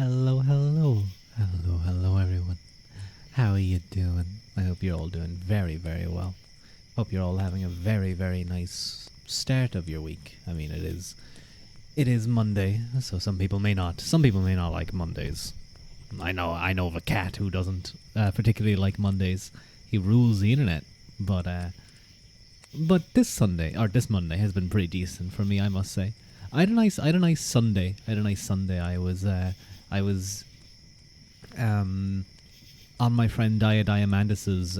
Hello, hello. Hello, hello, everyone. How are you doing? I hope you're all doing very, very well. Hope you're all having a very, very nice start of your week. I mean, it is Monday, so some people may not like Mondays. I know of a cat who doesn't particularly like Mondays. He rules the internet, but this Monday has been pretty decent for me, I must say. I had a nice Sunday. I was um, on my friend Dia Diamandis's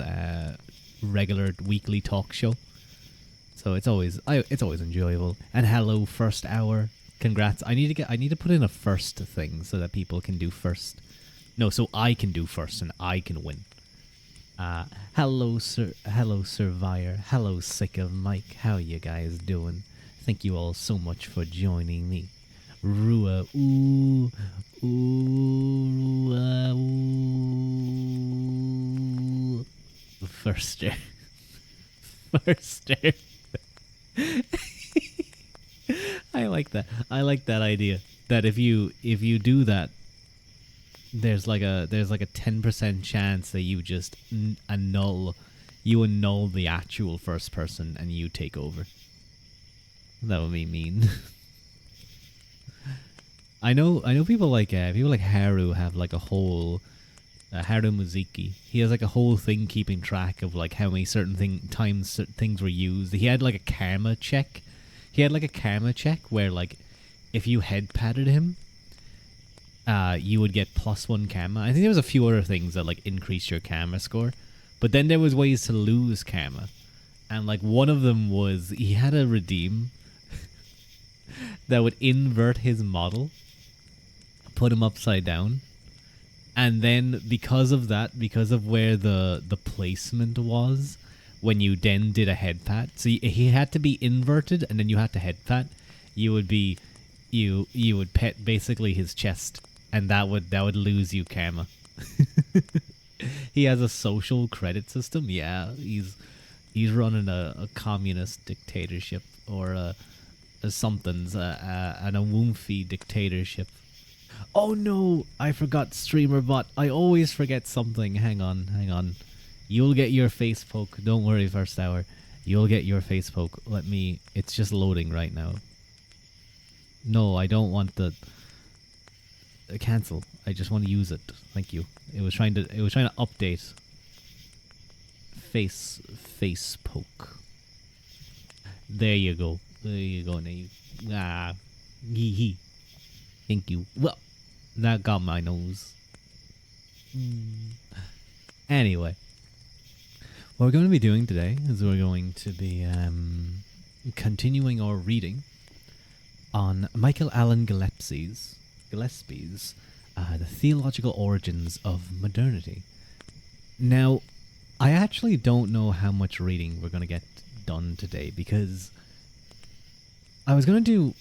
regular weekly talk show. So it's always enjoyable. And hello, first hour. Congrats. I need to put in a first thing so that people can do first. No, so I can do first and I can win. Hello, sir. Hello, Survivor. Hello, Sick of Mike. How you guys doing? Thank you all so much for joining me. Rua, ooh, ooh, Rua, ooh. Firster. Firster. I like that. I like that idea. That if you do that, there's like a 10% chance that you annul the actual first person and you take over. That would be mean. I know people like Haru have like a whole Haru Muziki. He has like a whole thing keeping track of like how many times certain things were used. He had like a karma check. He had like a karma check where like if you head patted him, you would get +1 karma. I think there was a few other things that like increase your karma score, but then there was ways to lose karma, and like one of them was he had a redeem that would invert his model, put him upside down, and then because of that, because of where the placement was when you then did a head pat, so he had to be inverted, and then you had to head pat. You would be you would pet basically his chest, and that would lose you karma. He has a social credit system. Yeah, he's running a communist dictatorship or a something's an Awumfi dictatorship. Oh no, I forgot streamer bot. I always forget something. Hang on. You'll get your face poke. Don't worry, first hour. You'll get your face poke. It's just loading right now. No, I don't want the cancel. I just want to use it. Thank you. It was trying to update face poke. There you go. Hee hee. Thank you. Well, that got my nose. Anyway, what we're going to be doing today is we're going to be continuing our reading on Michael Allen Gillespie's The Theological Origins of Modernity. Now, I actually don't know how much reading we're going to get done today because I'm trying to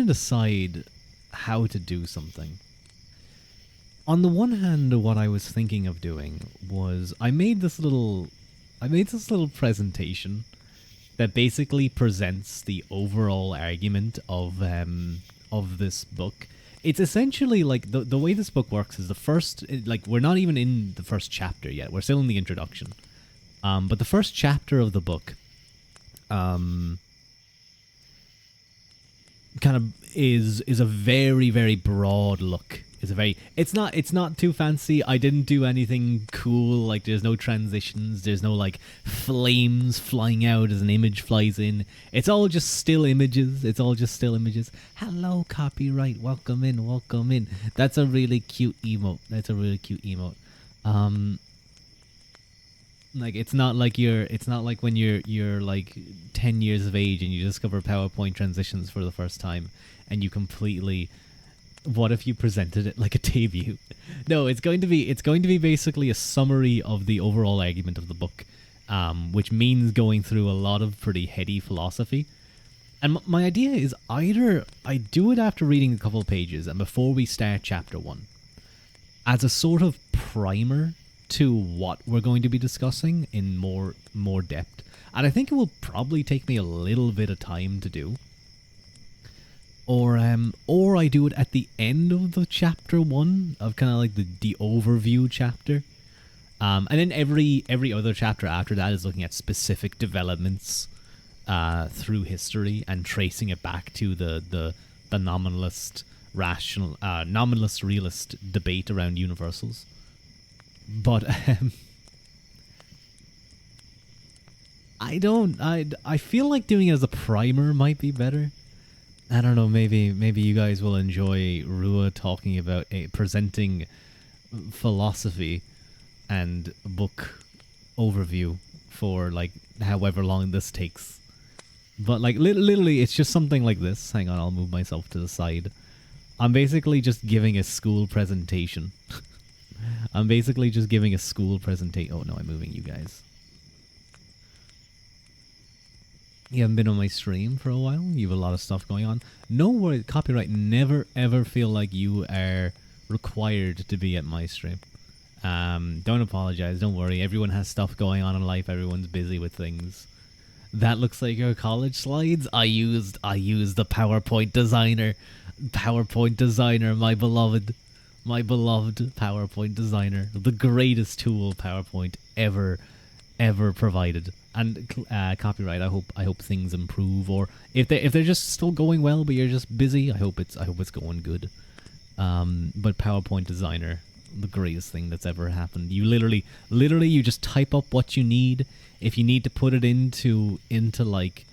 decide how to do something. On the one hand, what I was thinking of doing was I made this little presentation that basically presents the overall argument of this book. It's essentially like the way this book works is the first, like, we're not even in the first chapter yet. We're still in the introduction. But the first chapter of the book kind of is a very, very broad look. It's not too fancy. I didn't do anything cool. Like, there's no transitions, there's no like flames flying out as an image flies in. It's all just still images. Hello, copyright. Welcome in. That's a really cute emote. Like, it's not like when you're like 10 years of age and you discover PowerPoint transitions for the first time and you completely, what if you presented it like a debut? No, it's going to be basically a summary of the overall argument of the book, which means going through a lot of pretty heady philosophy. And my idea is either I do it after reading a couple of pages and before we start chapter 1, as a sort of primer to what we're going to be discussing in more depth. And I think it will probably take me a little bit of time to do. or I do it at the end of the chapter one of kind of like the overview chapter. And then every other chapter after that is looking at specific developments through history and tracing it back to the nominalist nominalist realist debate around universals. But I feel like doing it as a primer might be better. I don't know. Maybe you guys will enjoy Ruadh talking about presenting philosophy and book overview for like however long this takes. But like literally, it's just something like this. Hang on, I'll move myself to the side. I'm basically just giving a school presentation. I'm basically just giving a school presentation. Oh no, I'm moving you guys. You haven't been on my stream for a while. You have a lot of stuff going on. No worry, copyright. Never ever feel like you are required to be at my stream. Don't apologize. Don't worry. Everyone has stuff going on in life. Everyone's busy with things. That looks like your college slides. I used the PowerPoint designer. PowerPoint designer, my beloved PowerPoint designer. The greatest tool PowerPoint ever provided. And copyright. I hope things improve, or if they're just still going well, but you're just busy. I hope it's going good. But PowerPoint designer, the greatest thing that's ever happened. You literally you just type up what you need. If you need to put it into like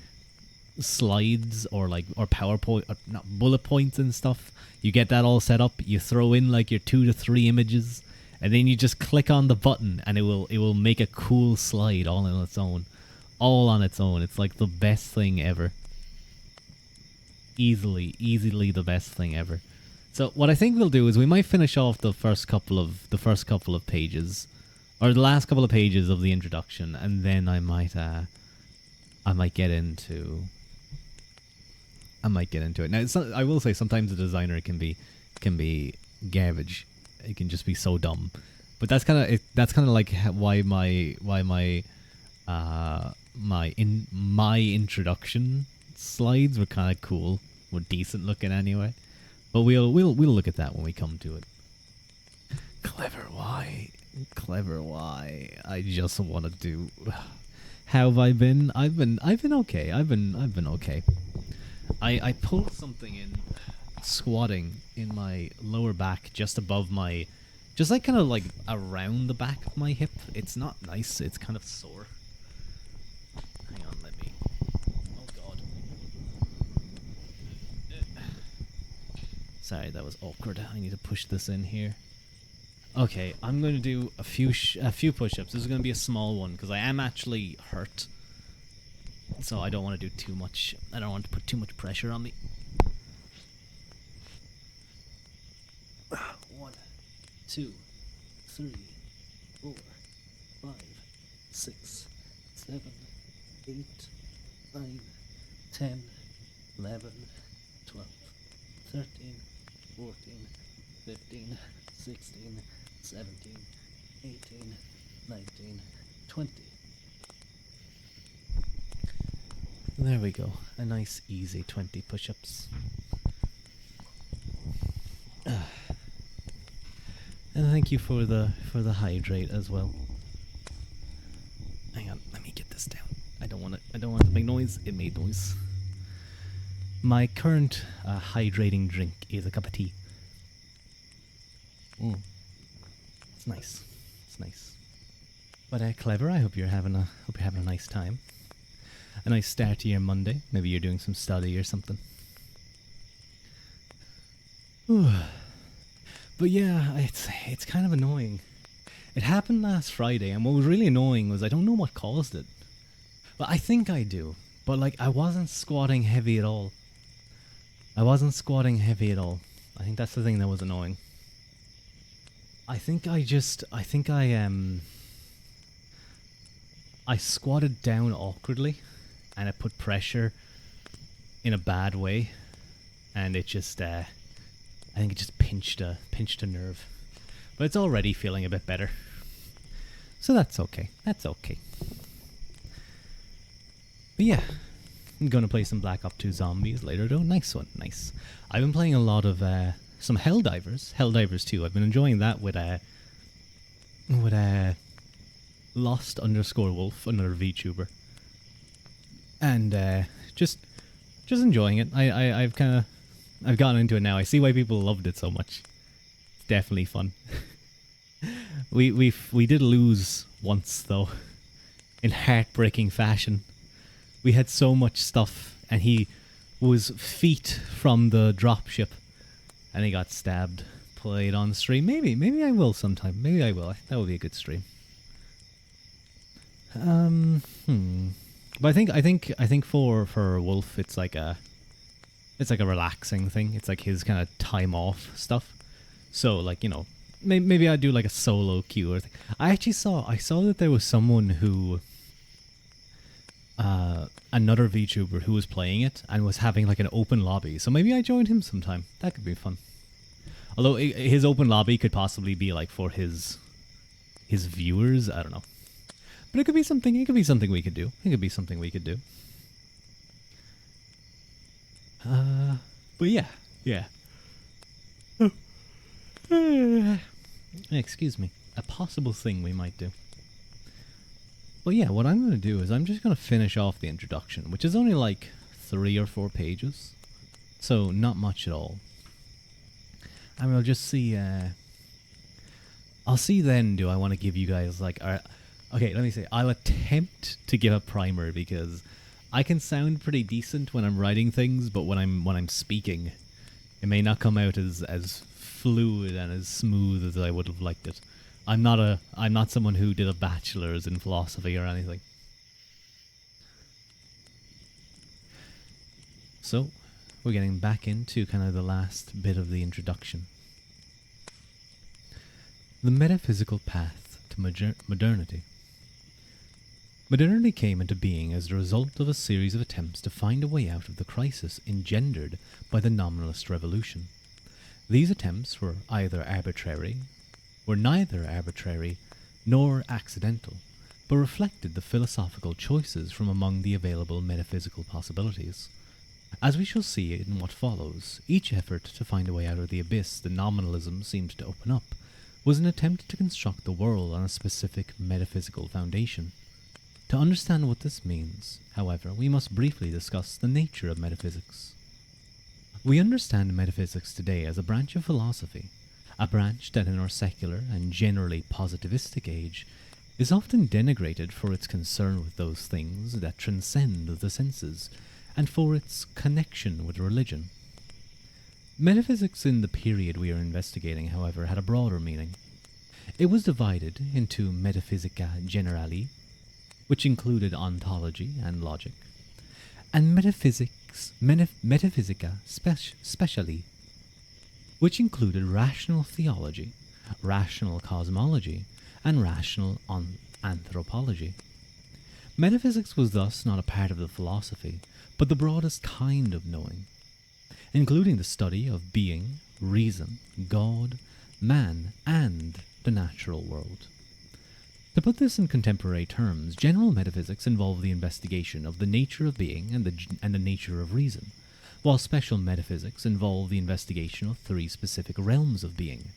slides or PowerPoint, or not bullet points and stuff, you get that all set up. You throw in like your 2 to 3 images, and then you just click on the button, and it will make a cool slide all on its own. All on its own. It's like the best thing ever. Easily the best thing ever. So what I think we'll do is we might finish off the first couple of pages, or the last couple of pages of the introduction, and then I might get into it. Now, I will say sometimes the designer can be garbage. It can just be so dumb. But that's kind of like why my introduction slides were kind of cool. Were decent looking anyway. But we'll look at that when we come to it. Clever why? I just want to do. How have I been? I've been okay. I've been okay. I pulled something in squatting in my lower back, just above my, just like kind of like around the back of my hip. It's not nice. It's kind of sore. Hang on, let me. Oh God. Sorry, that was awkward. I need to push this in here. Okay, I'm going to do a few push-ups. This is going to be a small one because I am actually hurt. So I don't want to do too much. I don't want to put too much pressure on me. 1, 2, 3, 4, 5, 6, 7, 8, 9, 10, 11, 12, 13, 14, 15, 16, 17, 18, 19, 20. There we go. A nice, easy 20 push-ups. And thank you for the hydrate as well. Hang on, let me get this down. I don't want it to make noise. It made noise. My current hydrating drink is a cup of tea. It's nice. It's nice. But clever. I hope you're having a nice time. A nice start to your Monday. Maybe you're doing some study or something. But yeah, it's kind of annoying. It happened last Friday, and what was really annoying was I don't know what caused it. Well, I think I do, but like I wasn't squatting heavy at all. I think that's the thing that was annoying. I squatted down awkwardly, and it put pressure in a bad way, and it just I think it just pinched a nerve. But it's already feeling a bit better. So that's okay. But yeah. I'm going to play some Black Ops 2 Zombies later, though. Nice one, nice. I've been playing a lot of some Helldivers 2. I've been enjoying that with Lost_Wolf, another VTuber, and just enjoying it. I've gotten into it now. I see why people loved it so much. It's definitely fun. We did lose once though, in heartbreaking fashion. We had so much stuff, and he was feet from the dropship, and he got stabbed. Played on stream. Maybe I will sometime. Maybe I will. That would be a good stream. But I think for Wolf, it's like a relaxing thing. It's like his kind of time off stuff. So like, maybe I'd do like a solo queue or thing. I saw that there was someone who another VTuber who was playing it and was having like an open lobby. So maybe I joined him sometime. That could be fun. Although his open lobby could possibly be like for his viewers. I don't know. But it could be something. It could be something we could do. But yeah. Excuse me. A possible thing we might do. Well, yeah. What I'm going to do is I'm just going to finish off the introduction, which is only like 3 or 4 pages, so not much at all. And we'll just see. I'll see then. Do I want to give you guys like? Okay, let me say. I'll attempt to give a primer because I can sound pretty decent when I'm writing things, but when I'm speaking, it may not come out as fluid and as smooth as I would have liked it. I'm not someone who did a bachelor's in philosophy or anything. So, we're getting back into kind of the last bit of the introduction. The metaphysical path to modernity. Modernity came into being as the result of a series of attempts to find a way out of the crisis engendered by the nominalist revolution. These attempts were neither arbitrary nor accidental, but reflected the philosophical choices from among the available metaphysical possibilities. As we shall see in what follows, each effort to find a way out of the abyss that nominalism seemed to open up was an attempt to construct the world on a specific metaphysical foundation. To understand what this means, however, we must briefly discuss the nature of metaphysics. We understand metaphysics today as a branch of philosophy, a branch that in our secular and generally positivistic age is often denigrated for its concern with those things that transcend the senses, and for its connection with religion. Metaphysics in the period we are investigating, however, had a broader meaning. It was divided into metaphysica generali, which included ontology and logic, and metaphysica speciali, which included rational theology, rational cosmology, and rational anthropology. Metaphysics was thus not a part of the philosophy, but the broadest kind of knowing, including the study of being, reason, God, man, and the natural world. To put this in contemporary terms, general metaphysics involved the investigation of the nature of being and the nature of reason, while special metaphysics involved the investigation of 3 specific realms of being: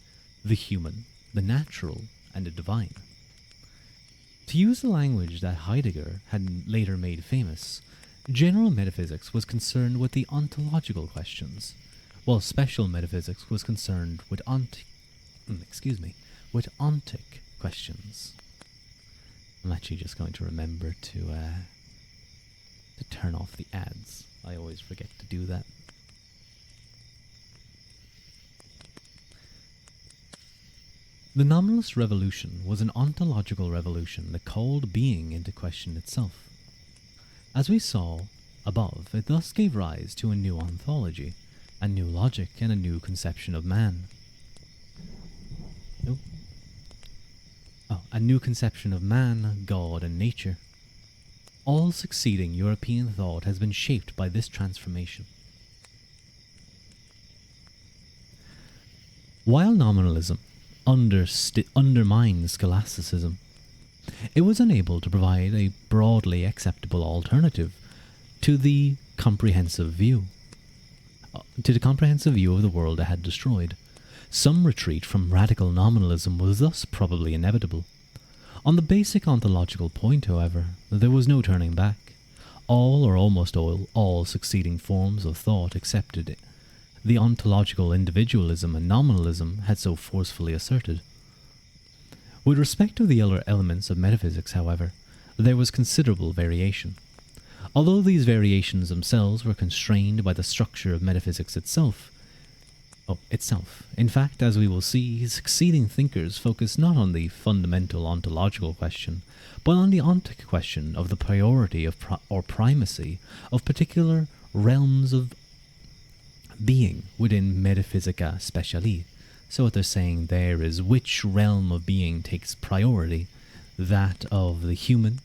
the human, the natural, and the divine. To use the language that Heidegger had later made famous, general metaphysics was concerned with the ontological questions, while special metaphysics was concerned with ontic questions. I'm actually just going to remember to turn off the ads. I always forget to do that. The nominalist revolution was an ontological revolution that called being into question itself. As we saw above, it thus gave rise to a new ontology, a new logic, and a new conception of man. A new conception of man, God, and nature. All succeeding European thought has been shaped by this transformation. While nominalism undermined scholasticism, it was unable to provide a broadly acceptable alternative to the comprehensive view. To the comprehensive view of the world it had destroyed. Some retreat from radical nominalism was thus probably inevitable. On the basic ontological point, however, there was no turning back. All or almost all succeeding forms of thought accepted the ontological individualism and nominalism had so forcefully asserted. With respect to the other elements of metaphysics, however, there was considerable variation. Although these variations themselves were constrained by the structure of metaphysics itself. In fact, as we will see, succeeding thinkers focus not on the fundamental ontological question, but on the ontic question of the priority of or primacy of particular realms of being within Metaphysica Specialis. So what they're saying there is which realm of being takes priority, that of the human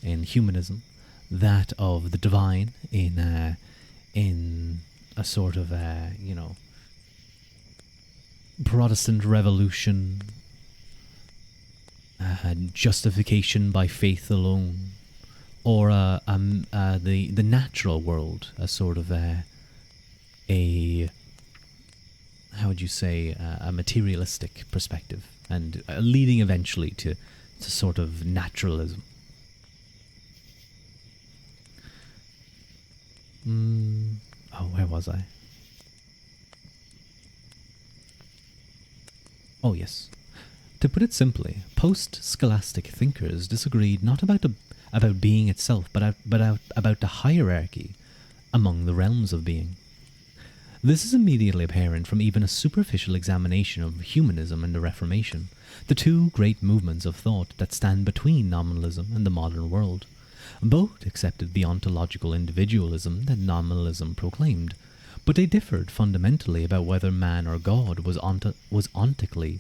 in humanism, that of the divine in a sort of Protestant revolution, justification by faith alone, or the natural world, a sort of a how would you say, a materialistic perspective, and leading eventually to sort of naturalism. Where was I? Oh, yes. To put it simply, post-scholastic thinkers disagreed not about being itself, but about the hierarchy among the realms of being. This is immediately apparent from even a superficial examination of humanism and the Reformation, the two great movements of thought that stand between nominalism and the modern world. Both accepted the ontological individualism that nominalism proclaimed, but they differed fundamentally about whether man or God was ontically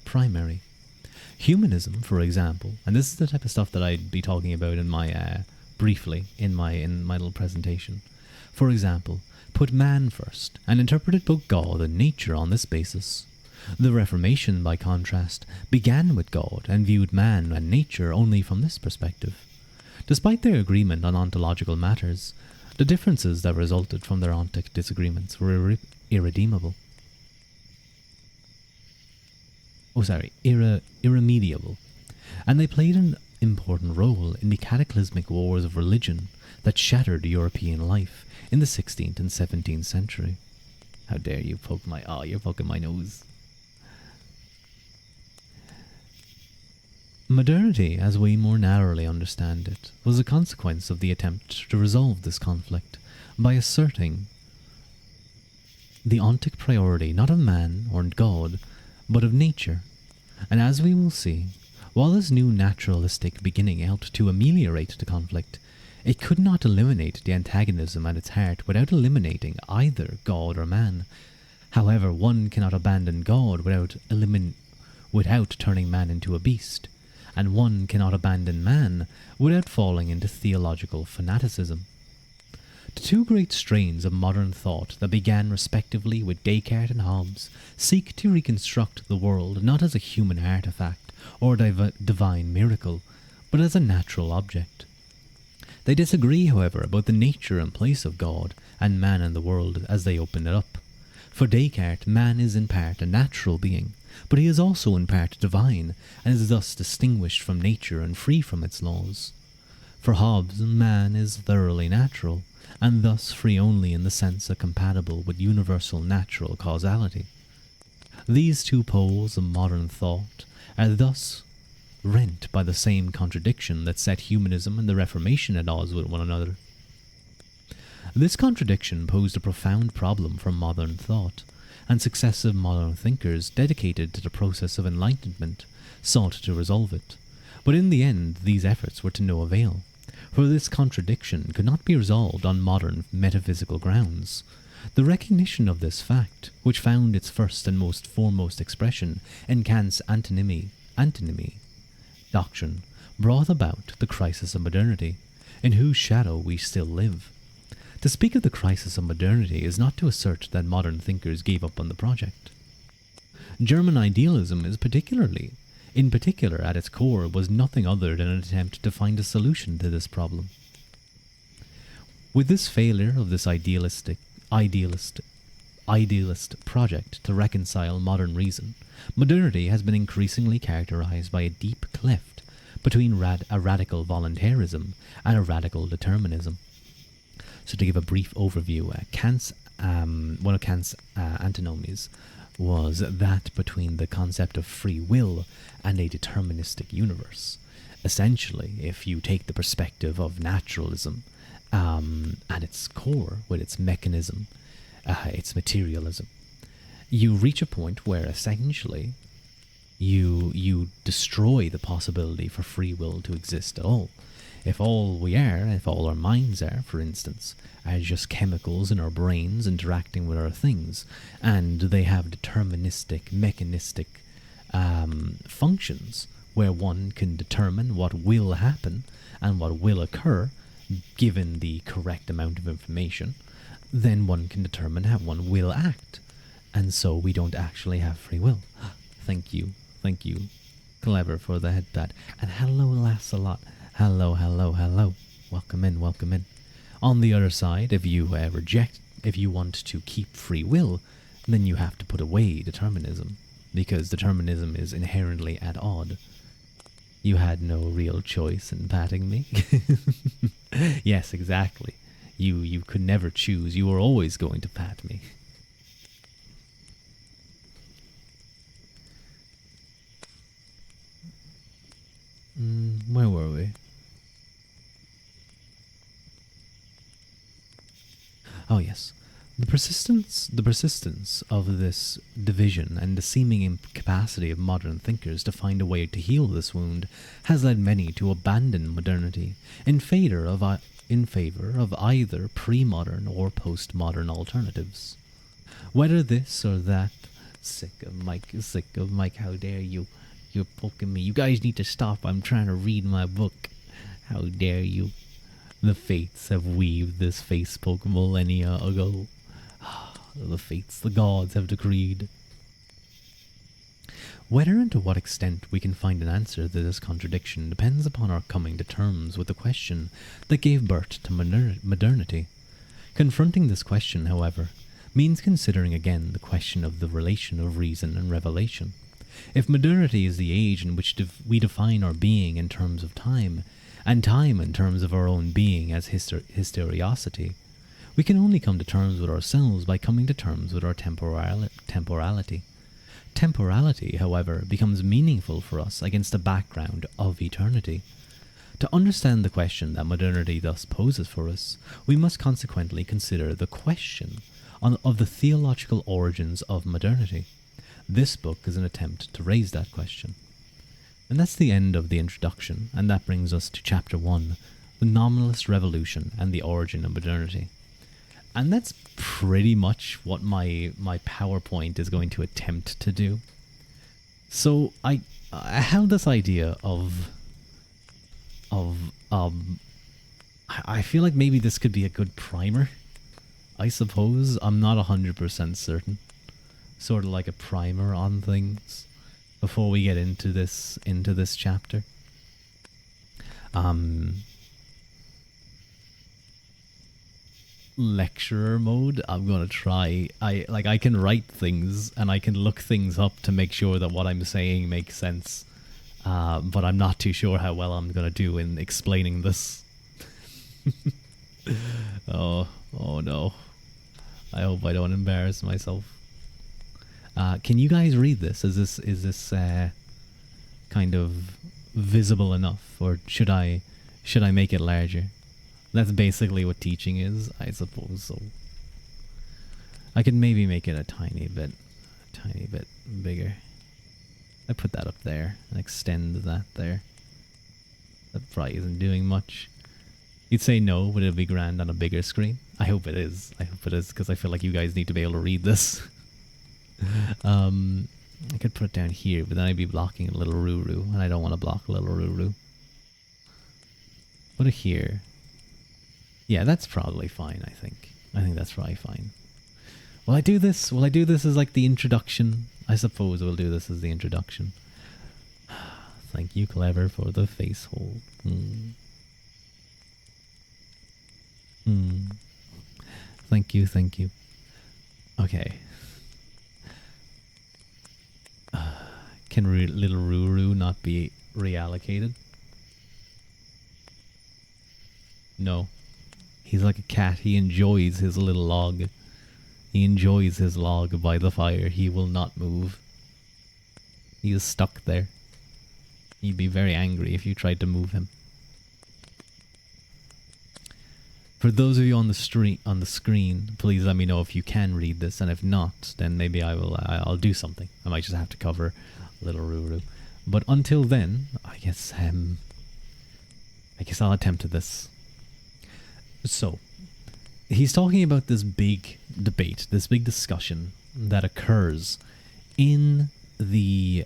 primary. Humanism, for example, and this is the type of stuff that I'd be talking about in my briefly in my little presentation. For example, put man first and interpreted both God and nature on this basis. The Reformation, by contrast, began with God and viewed man and nature only from this perspective. Despite their agreement on ontological matters, the differences that resulted from their ontic disagreements were irremediable. And they played an important role in the cataclysmic wars of religion that shattered European life in the 16th and 17th century. How dare you poke you're poking my nose. Modernity, as we more narrowly understand it, was a consequence of the attempt to resolve this conflict by asserting the ontic priority not of man or God, but of nature. And as we will see, while this new naturalistic beginning helped to ameliorate the conflict, it could not eliminate the antagonism at its heart without eliminating either God or man. However, one cannot abandon God without turning man into a beast, and one cannot abandon man without falling into theological fanaticism. The two great strains of modern thought that began respectively with Descartes and Hobbes seek to reconstruct the world not as a human artifact or divine miracle, but as a natural object. They disagree, however, about the nature and place of God and man in the world as they open it up. For Descartes, man is in part a natural being, but he is also in part divine, and is thus distinguished from nature and free from its laws. For Hobbes, man is thoroughly natural, and thus free only in the sense compatible with universal natural causality. These two poles of modern thought are thus rent by the same contradiction that set humanism and the Reformation at odds with one another. This contradiction posed a profound problem for modern thought, and successive modern thinkers dedicated to the process of enlightenment sought to resolve it. But in the end, these efforts were to no avail, for this contradiction could not be resolved on modern metaphysical grounds. The recognition of this fact, which found its first and most foremost expression in Kant's antinomy doctrine, brought about the crisis of modernity, in whose shadow we still live. To speak of the crisis of modernity is not to assert that modern thinkers gave up on the project. German idealism in particular at its core, was nothing other than an attempt to find a solution to this problem. With this failure of this idealist project to reconcile modern reason, modernity has been increasingly characterized by a deep cleft between a radical voluntarism and a radical determinism. So to give a brief overview, one of Kant's antinomies was that between the concept of free will and a deterministic universe. Essentially, if you take the perspective of naturalism at its core, with its mechanism, its materialism, you reach a point where essentially you destroy the possibility for free will to exist at all. If all our minds are, for instance, are just chemicals in our brains interacting with other things, and they have deterministic, mechanistic functions where one can determine what will happen and what will occur given the correct amount of information, then one can determine how one will act. And so we don't actually have free will. Thank you, Clever, for the head pat. And hello, Lassalot. Hello. Welcome in. On the other side, if you want to keep free will, then you have to put away determinism, because determinism is inherently at odd. You had no real choice in patting me. Yes, exactly. You could never choose. You were always going to pat me. Where were we? Oh yes. The persistence of this division and the seeming incapacity of modern thinkers to find a way to heal this wound has led many to abandon modernity in favor of either pre-modern or post-modern alternatives. Whether this or that, sick of Mike, how dare you? You're poking me. You guys need to stop. I'm trying to read my book. How dare you? The fates have weaved this Facebook millennia ago. The fates, the gods have decreed. Whether and to what extent we can find an answer to this contradiction depends upon our coming to terms with the question that gave birth to modernity. Confronting this question, however, means considering again the question of the relation of reason and revelation. If modernity is the age in which we define our being in terms of time, and time in terms of our own being as historicity, we can only come to terms with ourselves by coming to terms with our temporality. Temporality, however, becomes meaningful for us against a background of eternity. To understand the question that modernity thus poses for us, we must consequently consider the question of the theological origins of modernity. This book is an attempt to raise that question. And that's the end of the introduction, and that brings us to Chapter 1, The Nominalist Revolution and the Origin of Modernity. And that's pretty much what my PowerPoint is going to attempt to do. So I held this idea of I feel like maybe this could be a good primer. I suppose. I'm not 100% certain. Sort of like a primer on things before we get into this chapter. Lecturer mode. I'm gonna try. I can write things and I can look things up to make sure that what I'm saying makes sense. But I'm not too sure how well I'm gonna do in explaining this. Oh no. I hope I don't embarrass myself. Can you guys read this? Is this kind of visible enough, or should I make it larger? That's basically what teaching is, I suppose. So I could maybe make it a tiny bit bigger. I put that up there and extend that there. That probably isn't doing much. You'd say no, but it'll be grand on a bigger screen. I hope it is. Because I feel like you guys need to be able to read this. I could put it down here, but then I'd be blocking a little Ruru, and I don't want to block a little Ruru. Put it here. Yeah, that's probably fine, I think. I think that's probably fine. Will I do this as like the introduction? I suppose we'll do this as the introduction. Thank you, Clever, for the face hold. Thank you, thank you. Okay. Can little Ruru not be reallocated? No. He's like a cat. He enjoys his little log. He enjoys his log by the fire. He will not move. He is stuck there. He'd be very angry if you tried to move him. For those of you on the screen, please let me know if you can read this, and if not, then maybe I'll do something. I might just have to cover little Ruru. But until then, I guess I'll attempt this. So, he's talking about this big debate, this big discussion that occurs in the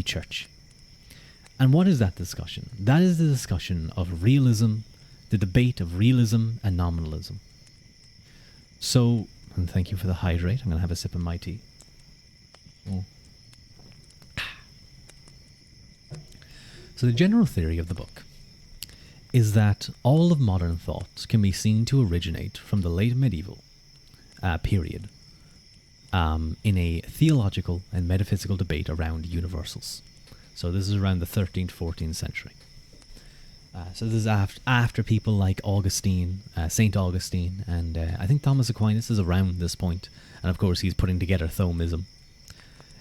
church. And what is that discussion? That is the discussion of realism, the debate of realism and nominalism. So, and thank you for the hydrate. I'm going to have a sip of my tea. Oh. So the general theory of the book is that all of modern thought can be seen to originate from the late medieval period in a theological and metaphysical debate around universals. So this is around the 13th, 14th century. So this is after people like Augustine, St. Augustine, and I think Thomas Aquinas is around this point. And of course he's putting together Thomism.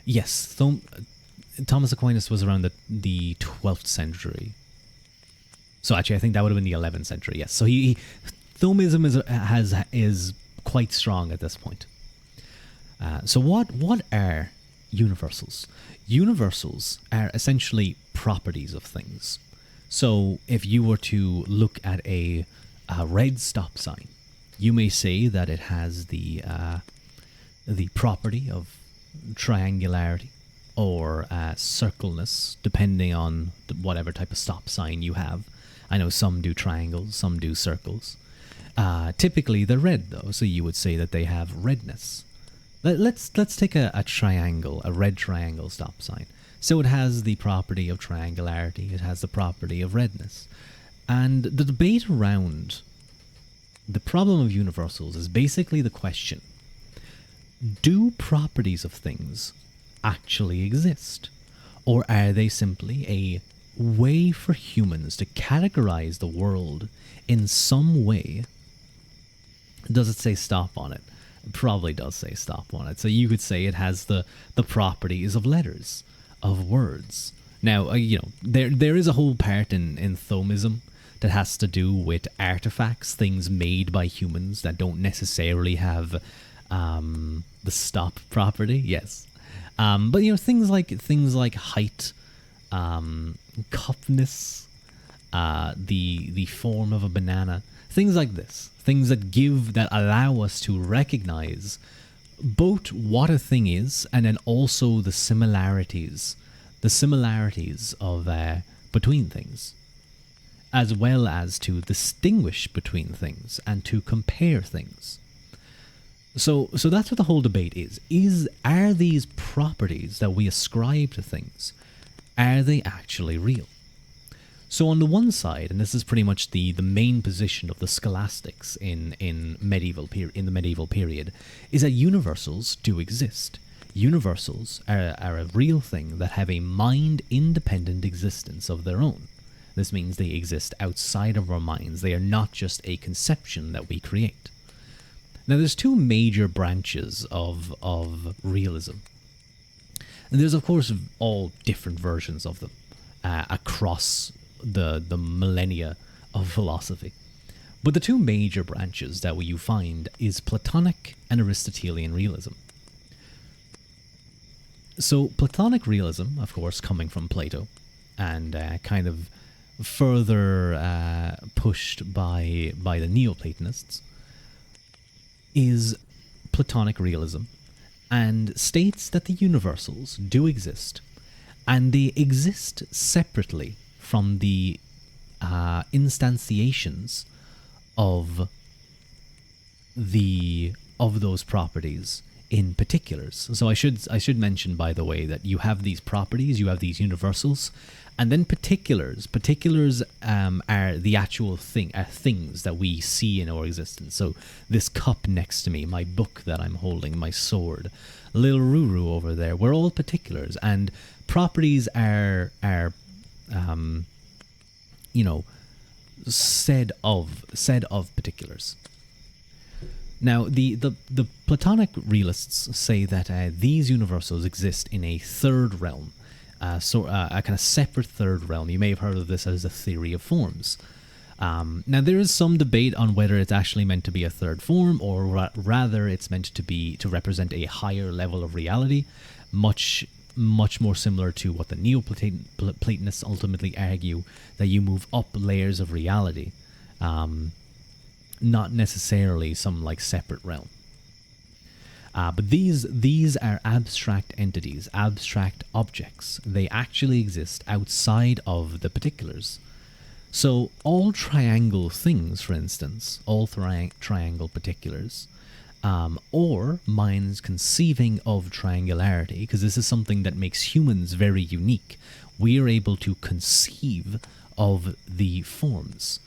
Yes, Thomas Aquinas was around the 12th century. So actually I think that would have been the 11th century, yes. So Thomism is quite strong at this point. So what are universals? Universals are essentially properties of things. So if you were to look at a red stop sign, you may say that it has the property of triangularity or circleness, depending on whatever type of stop sign you have. I know some do triangles, some do circles. Typically they're red though, so you would say that they have redness. Let's take a triangle, a red triangle stop sign. So it has the property of triangularity, it has the property of redness. And the debate around the problem of universals is basically the question, do properties of things actually exist? Or are they simply a way for humans to categorize the world in some way? Does it say stop on it? It probably does say stop on it. So you could say it has the properties of letters, of words. Now, there is a whole part in Thomism that has to do with artifacts, things made by humans that don't necessarily have the stop property. Yes, but things like height, cupness, the form of a banana, things like this, things that allow us to recognize both what a thing is and then also the similarities of between things, as well as to distinguish between things and to compare things. So that's what the whole debate is. Are these properties that we ascribe to things, are they actually real? So on the one side, and this is pretty much the main position of the scholastics in the medieval period, is that universals do exist. Universals are a real thing that have a mind-independent existence of their own. This means they exist outside of our minds. They are not just a conception that we create. Now, there's two major branches of realism. And there's, of course, all different versions of them across the millennia of philosophy. But the two major branches that you find is Platonic and Aristotelian realism. So Platonic realism, of course, coming from Plato, and kind of further pushed by the Neoplatonists, is Platonic realism, and states that the universals do exist, and they exist separately from the instantiations of those properties in particulars. So I should mention, by the way, that you have these properties, you have these universals, and then particulars. Particulars are the actual things that we see in our existence. So this cup next to me, my book that I'm holding, my sword, little Ruru over there, we're all particulars, and properties are said of particulars. Now, the Platonic realists say that these universals exist in a third realm, a kind of separate third realm. You may have heard of this as the theory of forms. Now, there is some debate on whether it's actually meant to be a third form, or rather it's meant to represent a higher level of reality, much more similar to what the Neoplatonists ultimately argue, that you move up layers of reality, not necessarily some like separate realm. But these are abstract entities, abstract objects. They actually exist outside of the particulars. So all triangle things, for instance, all triangle particulars, or minds conceiving of triangularity, because this is something that makes humans very unique. We are able to conceive of the forms,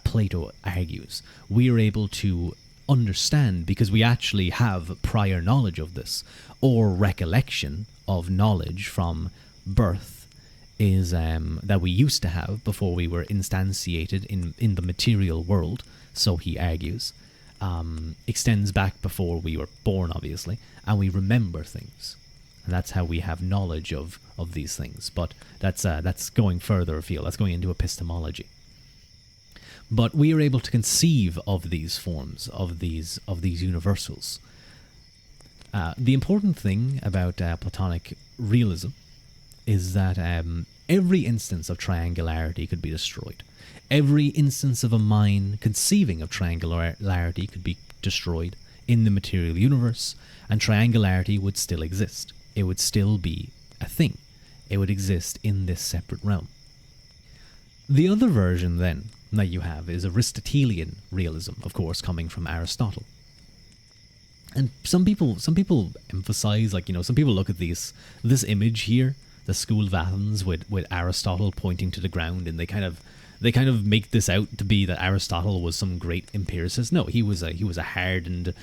Plato argues. We are able to understand because we actually have prior knowledge of this, or recollection of knowledge from birth, is that we used to have before we were instantiated in the material world, so he argues. Extends back before we were born, obviously, and we remember things. And that's how we have knowledge of these things. But that's going further afield. That's going into epistemology. But we are able to conceive of these forms, of these universals. The important thing about Platonic realism is that every instance of triangularity could be destroyed. Every instance of a mind conceiving of triangularity could be destroyed in the material universe, and triangularity would still exist. It would still be a thing. It would exist in this separate realm. The other version, then, that you have is Aristotelian realism, of course, coming from Aristotle. And some people emphasize, some people look at this image here, the School of Athens with Aristotle pointing to the ground, and they kind of make this out to be that Aristotle was some great empiricist. No, he was a hardened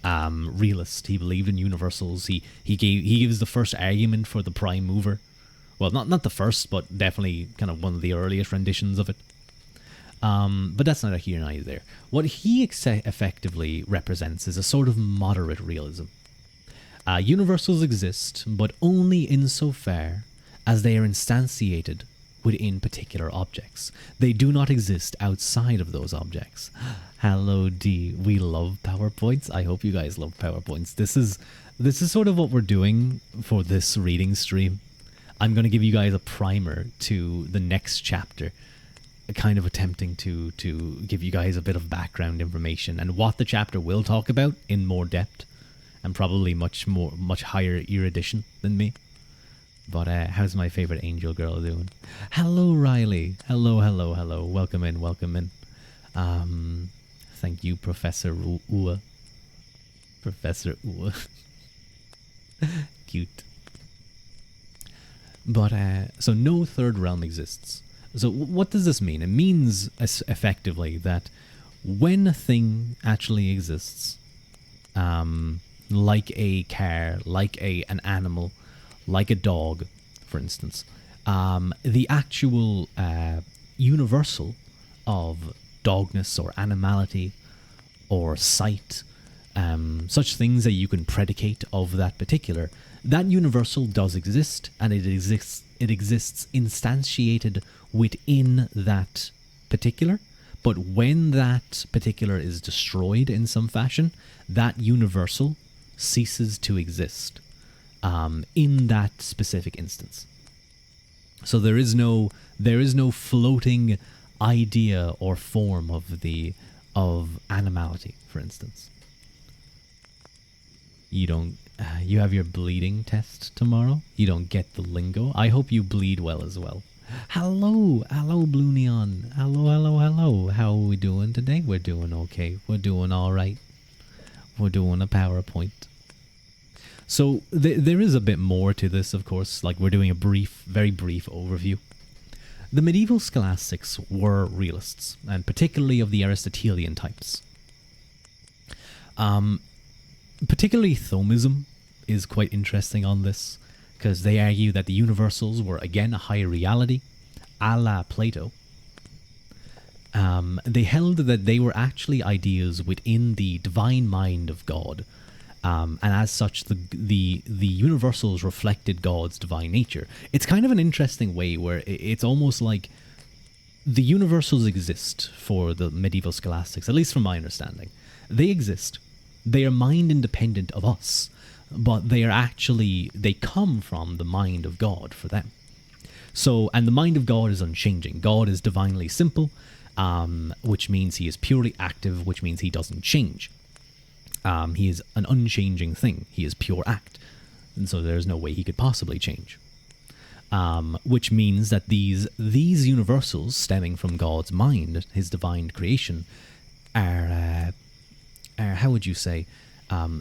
realist. He believed in universals. He gives the first argument for the prime mover. Well, not the first, but definitely kind of one of the earliest renditions of it. But that's neither here nor there. What he effectively represents is a sort of moderate realism. Universals exist, but only insofar as they are instantiated within particular objects. They do not exist outside of those objects. Hello, D. We love PowerPoints. I hope you guys love PowerPoints. This is sort of what we're doing for this reading stream. I'm going to give you guys a primer to the next chapter, kind of attempting to give you guys a bit of background information and what the chapter will talk about in more depth, and probably much higher erudition than me. But how's my favorite angel girl doing? Hello, Riley. Hello. Welcome in. Thank you, Professor Ua. Professor Ua. Cute. But so no third realm exists. So what does this mean? It means effectively that when a thing actually exists, like a car, like an animal, like a dog, for instance, the actual universal of dogness or animality or sight, such things that you can predicate of that particular, that universal does exist, and it exists instantiated within that particular. But when that particular is destroyed in some fashion, that universal ceases to exist in that specific instance. So there is no floating idea or form of animality, for instance. You have your bleeding test tomorrow. You don't get the lingo. I hope you bleed well as well. Hello, Blue Neon. Hello. How are we doing today? We're doing okay. We're doing all right. We're doing a PowerPoint. So there is a bit more to this, of course. Like, we're doing a very brief overview. The medieval scholastics were realists, and particularly of the Aristotelian types. Particularly Thomism is quite interesting on this, because they argue that the universals were again a higher reality, a la Plato. They held that they were actually ideas within the divine mind of God, and as such, the universals reflected God's divine nature. It's kind of an interesting way where it's almost like the universals exist for the medieval scholastics, at least from my understanding. They exist. They are mind independent of us, but they come from the mind of God for them. So, and the mind of God is unchanging. God is divinely simple, which means he is purely active, which means he doesn't change. He is an unchanging thing. He is pure act. And so there's no way he could possibly change. Which means that these universals stemming from God's mind, his divine creation, are how would you say,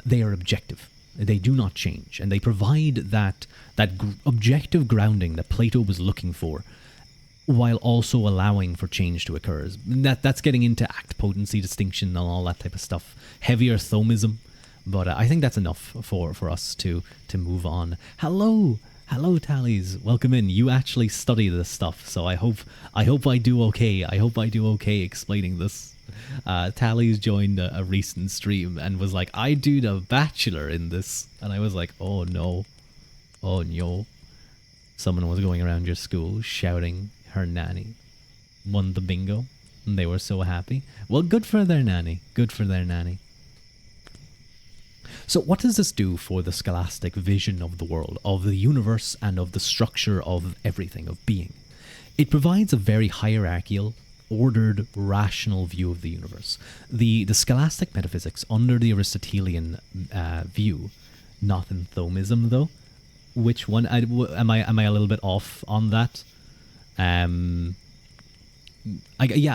they are objective. They do not change, and they provide that objective grounding that Plato was looking for, while also allowing for change to occur. That's getting into act potency distinction and all that type of stuff. Heavier Thomism, but I think that's enough for us to move on. Hello, Tallies, welcome in. You actually study this stuff, so I hope I do okay. I hope I do okay explaining this. Tallies joined a recent stream and was like, I do the bachelor in this, and I was like, oh no. Someone was going around your school shouting her nanny won the bingo, and they were so happy. Well, good for their nanny. So what does this do for the scholastic vision of the world, of the universe, and of the structure of everything, of being? It provides a very hierarchical, ordered, rational view of the universe. The scholastic metaphysics under the Aristotelian view, not in Thomism though. Which one? Am I a little bit off on that? I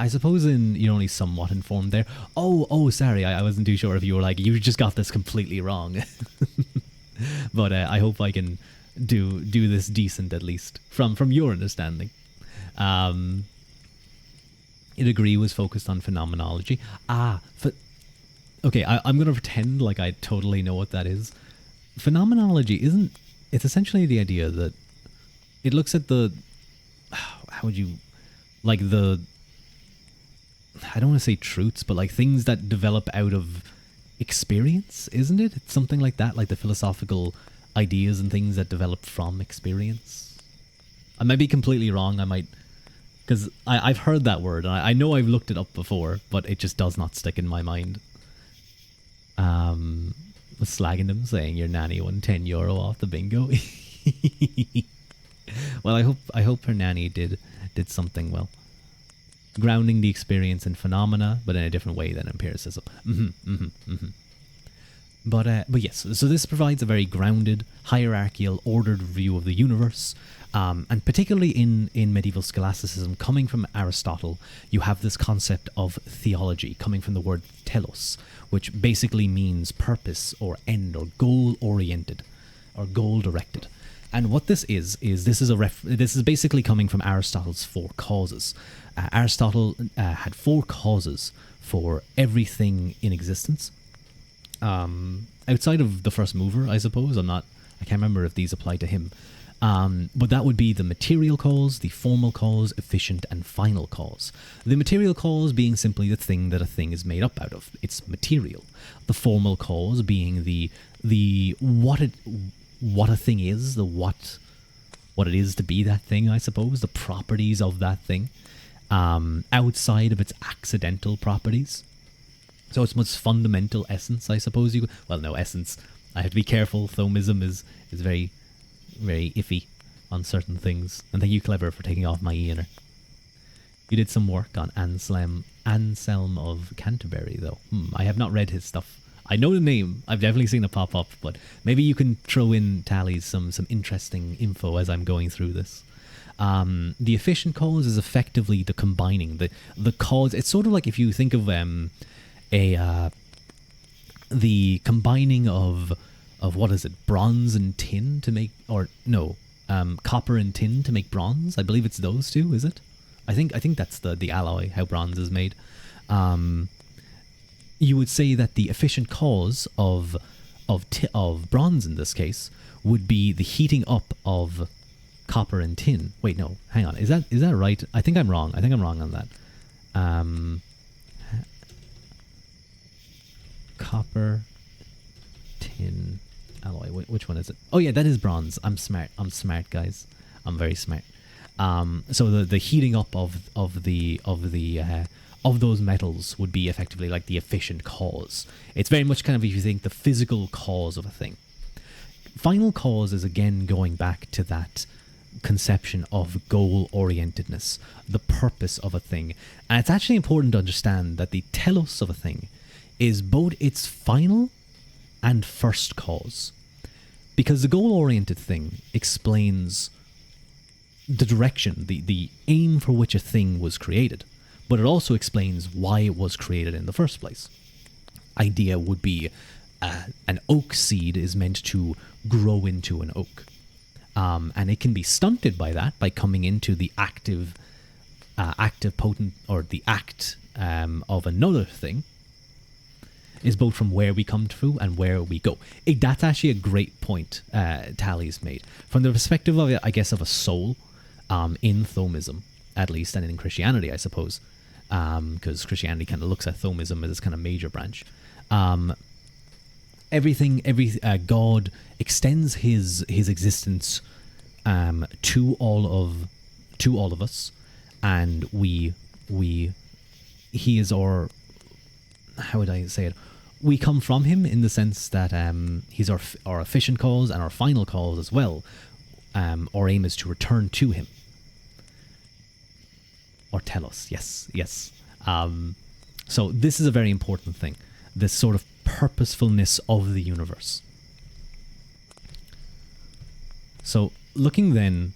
suppose you're only somewhat informed there. Oh, sorry, I wasn't too sure if you were like, you just got this completely wrong. But I hope I can do this decent, at least from your understanding. It agree was focused on phenomenology. Okay, I'm going to pretend like I totally know what that is. Phenomenology it's essentially the idea that it looks at how would you, like I don't want to say truths, but like things that develop out of experience, isn't it? It's something like that, like the philosophical ideas and things that develop from experience. I might be completely wrong, because I've heard that word, and I know I've looked it up before, but it just does not stick in my mind. Was slagging them, saying your nanny won €10 off the bingo. Well, I hope her nanny did something well, grounding the experience in phenomena, but in a different way than empiricism. But yes, so this provides a very grounded, hierarchical, ordered view of the universe. And particularly in medieval scholasticism, coming from Aristotle, you have this concept of theology, coming from the word telos, which basically means purpose or end or goal-oriented or goal-directed. And what this is this is basically coming from Aristotle's four causes. Aristotle had four causes for everything in existence. Outside of the first mover, I suppose. I can't remember if these apply to him. But that would be the material cause, the formal cause, efficient, and final cause. The material cause being simply the thing that a thing is made up out of. It's material. The formal cause being the what a thing is, what it is to be that thing, I suppose, the properties of that thing, outside of its accidental properties. So its most fundamental essence, I suppose. Essence. I have to be careful. Thomism is very, very iffy on certain things. And thank you, Clever, for taking off my Ianer. You did some work on Anselm of Canterbury, though. I have not read his stuff. I know the name. I've definitely seen it pop up, but maybe you can throw in, Tallies, some interesting info as I'm going through this. The efficient cause is effectively the combining, the cause. It's sort of like if you think of the combining of what is it, bronze and tin to make, or no, copper and tin to make bronze. I believe it's those two, is it? I think that's the alloy, how bronze is made. You would say that the efficient cause of bronze in this case would be the heating up of copper and tin. Wait, no, hang on. Is that right? I think I'm wrong. On that. Copper, tin, alloy. Which one is it? Oh yeah, that is bronze. I'm smart, guys. I'm very smart. So the heating up of those metals would be effectively like the efficient cause. It's very much kind of, if you think, the physical cause of a thing. Final cause is again going back to that conception of goal-orientedness, the purpose of a thing. And it's actually important to understand that the telos of a thing is both its final and first cause. Because the goal-oriented thing explains the direction, the aim for which a thing was created, but it also explains why it was created in the first place. Idea would be an oak seed is meant to grow into an oak. And it can be stunted by that, by coming into the active potent, or the act of another thing, is both from where we come through and where we go. That's actually a great point Tally's made. From the perspective of, I guess, of a soul, in Thomism, at least, and in Christianity, I suppose, because Christianity kind of looks at Thomism as this kind of major branch. God extends his existence to all of us, and he is our, how would I say it? We come from him in the sense that he's our efficient cause and our final cause as well. Our aim is to return to him. Or telos, yes. So this is a very important thing. This sort of purposefulness of the universe. So looking then,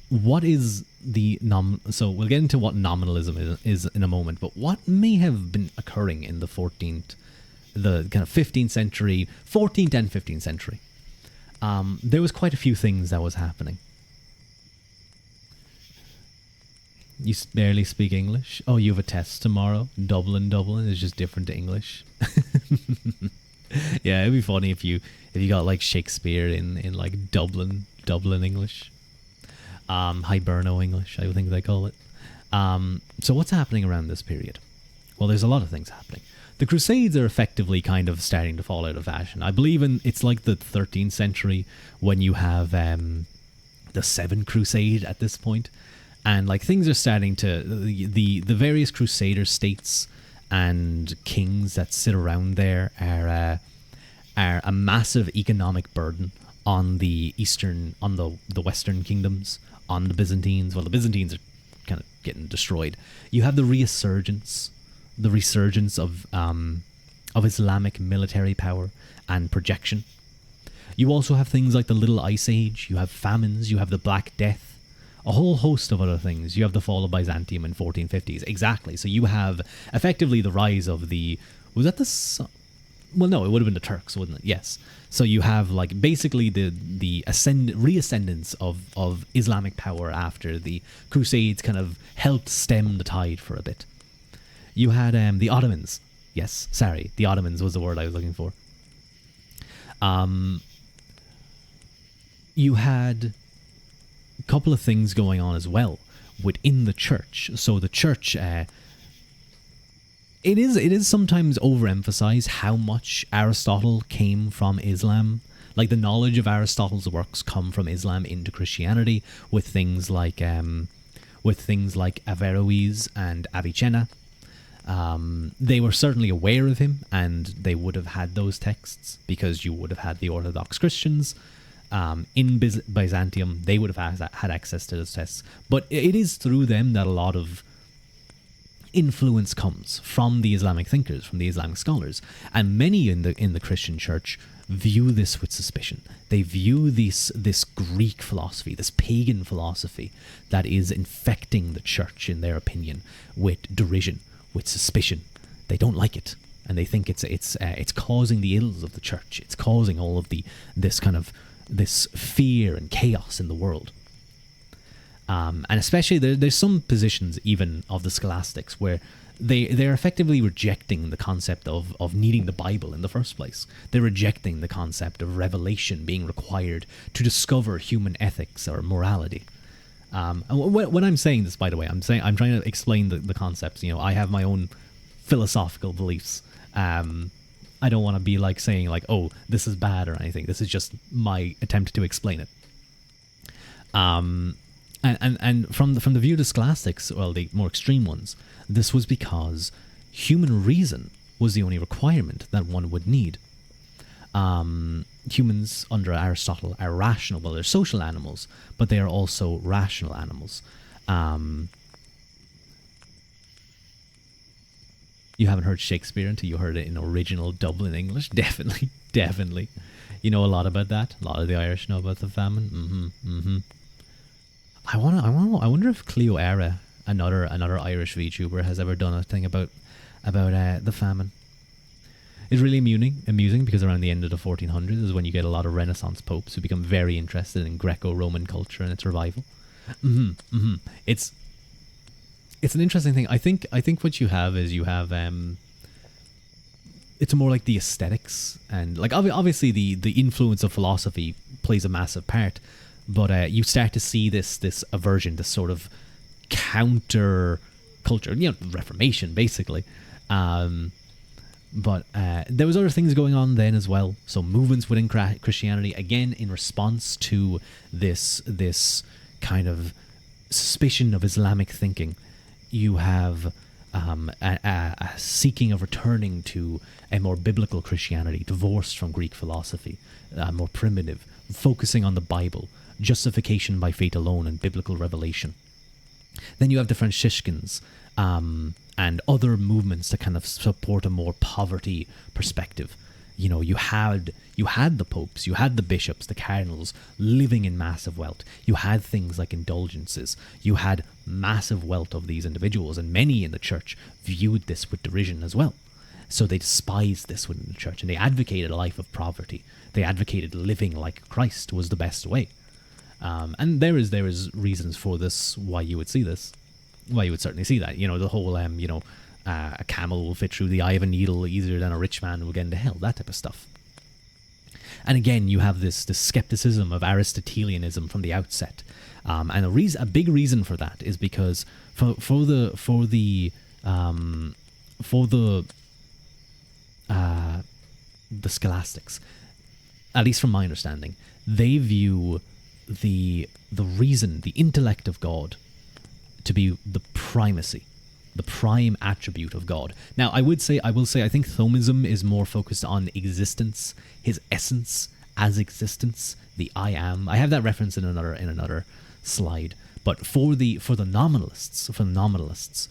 what is the so we'll get into what nominalism is in a moment, but what may have been occurring in the 14th, the kind of 15th century, 14th and 15th century. There was quite a few things that was happening. You barely speak English? Oh, you have a test tomorrow? Dublin is just different to English. Yeah, it'd be funny if you got like Shakespeare in like Dublin English. Hiberno English, I think they call it. So what's happening around this period? Well, there's a lot of things happening. The Crusades are effectively kind of starting to fall out of fashion. I believe it's like the 13th century when you have the Seventh Crusade at this point. And like things are starting to, the various Crusader states and kings that sit around there are a massive economic burden on the Western kingdoms, on the Byzantines. Well, the Byzantines are kind of getting destroyed. You have the resurgence of Islamic military power and projection. You also have things like the Little Ice Age. You have famines. You have the Black Death. A whole host of other things. You have the fall of Byzantium in 1450s. Exactly. So you have effectively the rise of the... Was that the... Well, no, it would have been the Turks, wouldn't it? Yes. So you have like basically the reascendance of Islamic power after the Crusades kind of helped stem the tide for a bit. You had the Ottomans. Yes, sorry. The Ottomans was the word I was looking for. You had a couple of things going on as well within the church. So the church, it is sometimes overemphasized how much Aristotle came from Islam. Like the knowledge of Aristotle's works come from Islam into Christianity with things like Averroes and Avicenna. They were certainly aware of him, and they would have had those texts because you would have had the Orthodox Christians. In Byzantium, they would have had access to those texts. But it is through them that a lot of influence comes from the Islamic thinkers, from the Islamic scholars. And many in the Christian church view this with suspicion. They view this Greek philosophy, this pagan philosophy that is infecting the church, in their opinion, with derision, with suspicion. They don't like it. and they think it's causing the ills of the church. It's causing all of this fear and chaos in the world. And especially there's some positions even of the scholastics where they're effectively rejecting the concept of needing the Bible in the first place. They're rejecting the concept of revelation being required to discover human ethics or morality. And when I'm saying this, by the way, I'm trying to explain the concepts. I have my own philosophical beliefs. I don't want to be like saying like, oh, this is bad or anything. This is just my attempt to explain it. And from the view of the scholastics, well, the more extreme ones, this was because human reason was the only requirement that one would need. Humans, under Aristotle, are rational. Well, they're social animals, but they are also rational animals. You haven't heard Shakespeare until you heard it in original Dublin English. Definitely. You know a lot about that. A lot of the Irish know about the famine. I wonder if Cleo Era, another Irish VTuber, has ever done a thing about the famine. It's really amusing because around the end of the 1400s is when you get a lot of Renaissance popes who become very interested in Greco-Roman culture and its revival. It's an interesting thing. I think what you have is it's more like the aesthetics, and like obviously the influence of philosophy plays a massive part, but you start to see this aversion, this sort of counter culture, Reformation basically. But there was other things going on then as well. So movements within Christianity, again in response to this kind of suspicion of Islamic thinking. You have a seeking of returning to a more biblical Christianity, divorced from Greek philosophy, more primitive, focusing on the Bible, justification by faith alone, and biblical revelation. Then you have the Franciscans and other movements that kind of support a more poverty perspective. You had the popes, you had the bishops, the cardinals living in massive wealth. You had things like indulgences. You had massive wealth of these individuals, and many in the church viewed this with derision as well. So they despised this within the church, and they advocated a life of poverty. They advocated living like Christ was the best way. And there is reasons for this, why you would see this. Why you would certainly see that. The whole, a camel will fit through the eye of a needle easier than a rich man will get into hell, that type of stuff. And again, you have this skepticism of Aristotelianism from the outset. And a big reason for that is because for the scholastics, at least from my understanding, they view the reason, the intellect of God, to be the primacy, the prime attribute of God. Now, I will say, I think Thomism is more focused on existence, his essence as existence, the I am. I have that reference in another slide. But for the nominalists,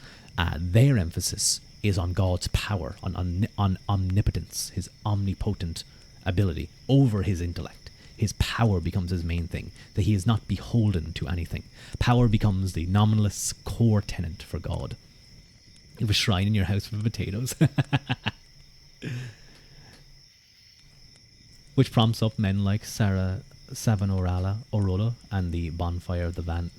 their emphasis is on God's power, on omnipotence, his omnipotent ability over his intellect. His power becomes his main thing, that he is not beholden to anything. Power becomes the nominalist's core tenet for God. You have a shrine in your house for potatoes. Which prompts up men like Sarah Savonarola and the bonfire of the Van.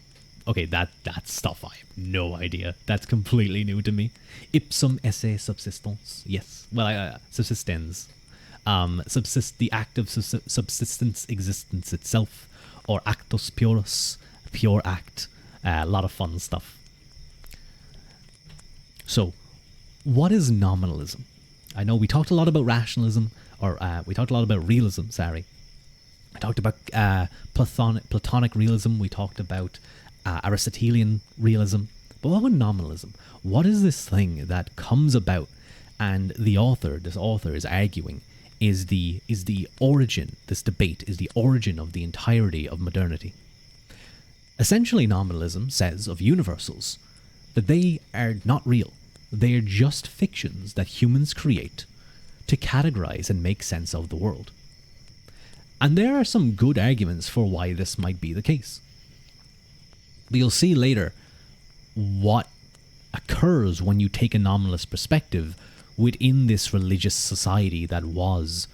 Okay, that stuff I have no idea. That's completely new to me. Ipsum esse subsistence. Yes. Well, subsistens. The act of subsistence existence itself, or actus purus, pure act. A lot of fun stuff. So, what is nominalism? I know we talked a lot about rationalism, or we talked a lot about realism, sorry. I talked about Platonic realism, we talked about Aristotelian realism, but what about nominalism? What is this thing that comes about, and this author is arguing, is the origin, this debate is the origin of the entirety of modernity. Essentially, nominalism says of universals that they are not real. They are just fictions that humans create to categorize and make sense of the world. And there are some good arguments for why this might be the case. But you'll see later what occurs when you take a nominalist perspective within this religious society that was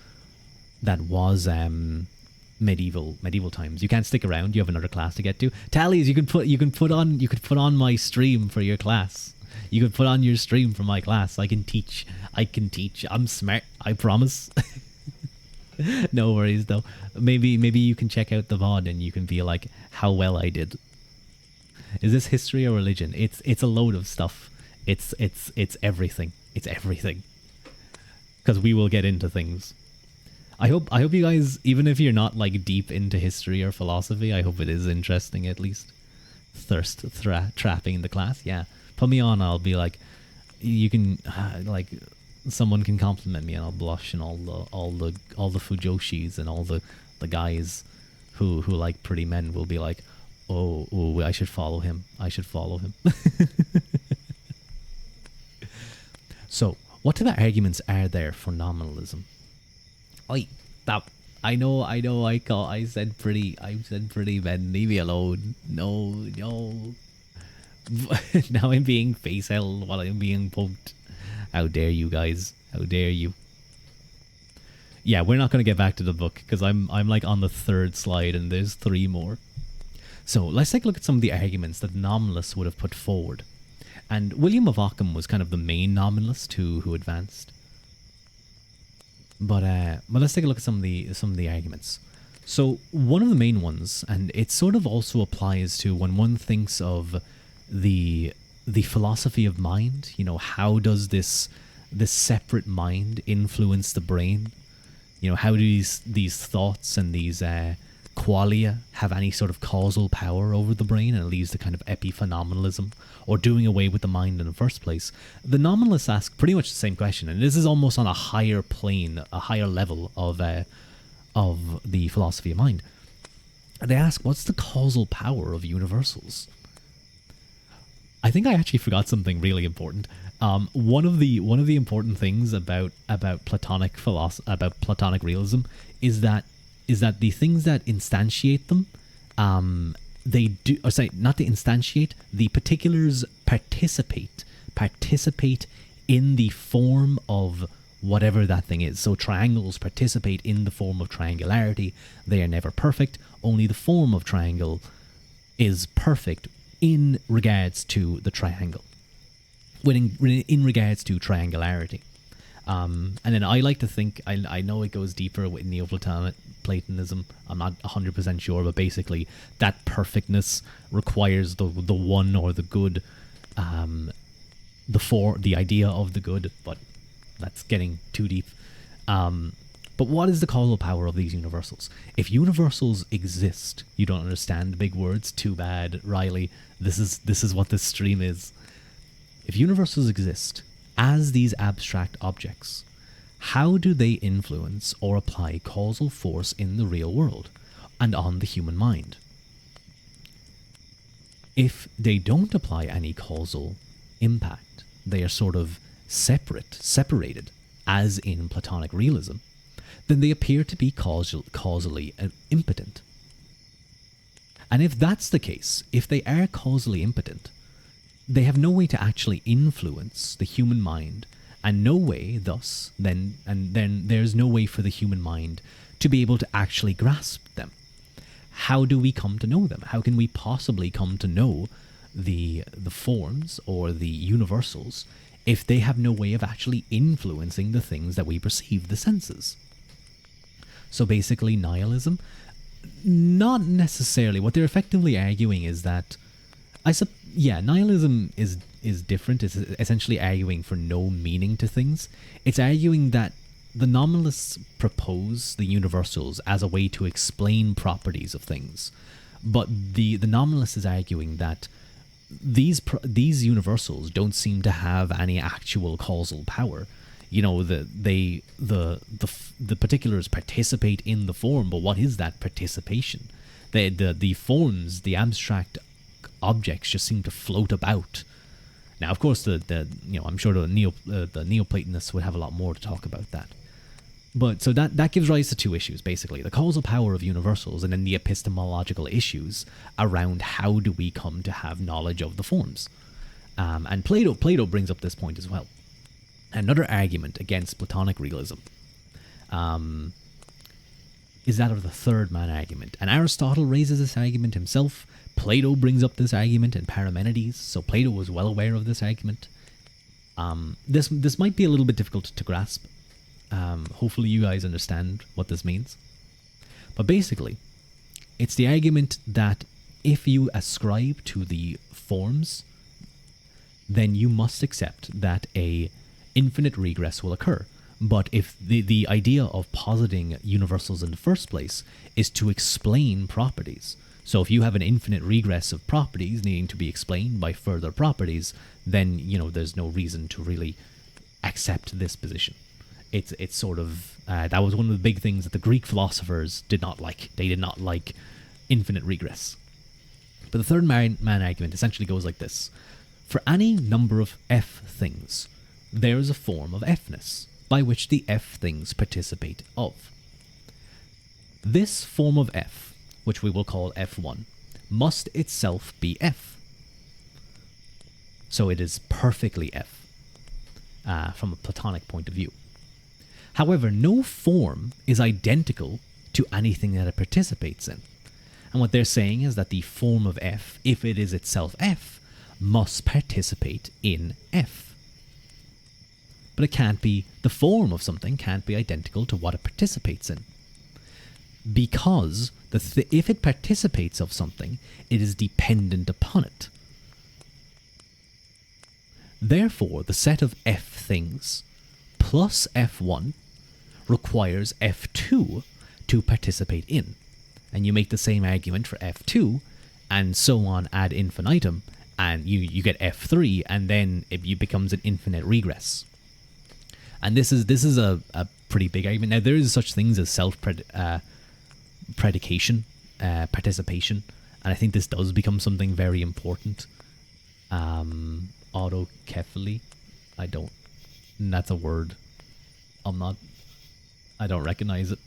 medieval times. You can't stick around. You have another class to get to. Tallies, you could put on my stream for your class. You could put on your stream for my class. I can teach. I'm smart. I promise. No worries though. Maybe you can check out the VOD and you can be like how well I did. Is this history or religion? It's a load of stuff. It's everything. It's everything. Because we will get into things. I hope you guys, even if you're not like deep into history or philosophy, I hope it is interesting at least. Trapping the class, yeah. Put me on. I'll be like, you can like, someone can compliment me and I'll blush, and all the fujoshis and all the guys who like pretty men will be like, oh, I should follow him. So, what type of arguments are there for nominalism? I said pretty men, leave me alone. No. Now I'm being face held while I'm being poked. How dare you guys? How dare you? Yeah, we're not going to get back to the book because I'm like on the third slide and there's 3 more. So let's take a look at some of the arguments that nominalists would have put forward. And William of Ockham was kind of the main nominalist who advanced. But let's take a look at some of the arguments. So one of the main ones, and it sort of also applies to when one thinks of the philosophy of mind. You know, how does this separate mind influence the brain? You know, how do these thoughts and these qualia have any sort of causal power over the brain, and it leads to kind of epiphenomenalism, or doing away with the mind in the first place? The nominalists ask pretty much the same question, and this is almost on a higher plane, a higher level of the philosophy of mind. They ask, what's the causal power of universals? I think I actually forgot something really important. One of the important things about Platonic about Platonic realism is that the things that instantiate them, they do, or sorry, not to instantiate, the particulars participate in the form of whatever that thing is. So triangles participate in the form of triangularity. They are never perfect. Only the form of triangle is perfect in regards to the triangle. In regards to triangularity. And then I like to think, I know it goes deeper with Neoplatonism, I'm not 100% sure, but basically that perfectness requires the one or the good, the idea of the good, but that's getting too deep. But what is the causal power of these universals? If universals exist, you don't understand the big words, too bad, Riley. This is what this stream is. If universals exist as these abstract objects, how do they influence or apply causal force in the real world and on the human mind? If they don't apply any causal impact, they are sort of separated, as in Platonic realism, then they appear to be causally impotent. And if that's the case, if they are causally impotent, they have no way to actually influence the human mind, and no way, thus, then there's no way for the human mind to be able to actually grasp them. How do we come to know them? How can we possibly come to know the forms or the universals if they have no way of actually influencing the things that we perceive, the senses? So basically nihilism, not necessarily. What they're effectively arguing is that, nihilism is different. It's essentially arguing for no meaning to things. It's arguing that the nominalists propose the universals as a way to explain properties of things, but the nominalist is arguing that these universals don't seem to have any actual causal power. You know, the particulars participate in the form, but what is that participation? The forms, the abstract objects, just seem to float about. Now, of course, I'm sure the Neoplatonists would have a lot more to talk about that. But so that gives rise to 2 issues, basically: the causal power of universals, and then the epistemological issues around how do we come to have knowledge of the forms. And Plato brings up this point as well. Another argument against Platonic realism is that of the third man argument. And Aristotle raises this argument himself. Plato brings up this argument in Parmenides, so Plato was well aware of this argument. This might be a little bit difficult to grasp. Hopefully you guys understand what this means. But basically, it's the argument that if you ascribe to the forms, then you must accept that a infinite regress will occur. But if the idea of positing universals in the first place is to explain properties, so if you have an infinite regress of properties needing to be explained by further properties, then, there's no reason to really accept this position. It's sort of, that was one of the big things that the Greek philosophers did not like. They did not like infinite regress. But the third man argument essentially goes like this. For any number of f things, there is a form of fness by which the f things participate of. This form of f, which we will call f1, must itself be f. So it is perfectly f from a Platonic point of view. However, no form is identical to anything that it participates in. And what they're saying is that the form of f, if it is itself f, must participate in f. But it can't be, the form of something can't be identical to what it participates in. Because if it participates of something, it is dependent upon it. Therefore, the set of f things plus f1 requires f2 to participate in. And you make the same argument for f2, and so on ad infinitum, and you get f3, and then it becomes an infinite regress. And this is a pretty big argument. Now, there is such things as self-predication, participation, and I think this does become something very important. Autocephaly, that's a word. I don't recognize it.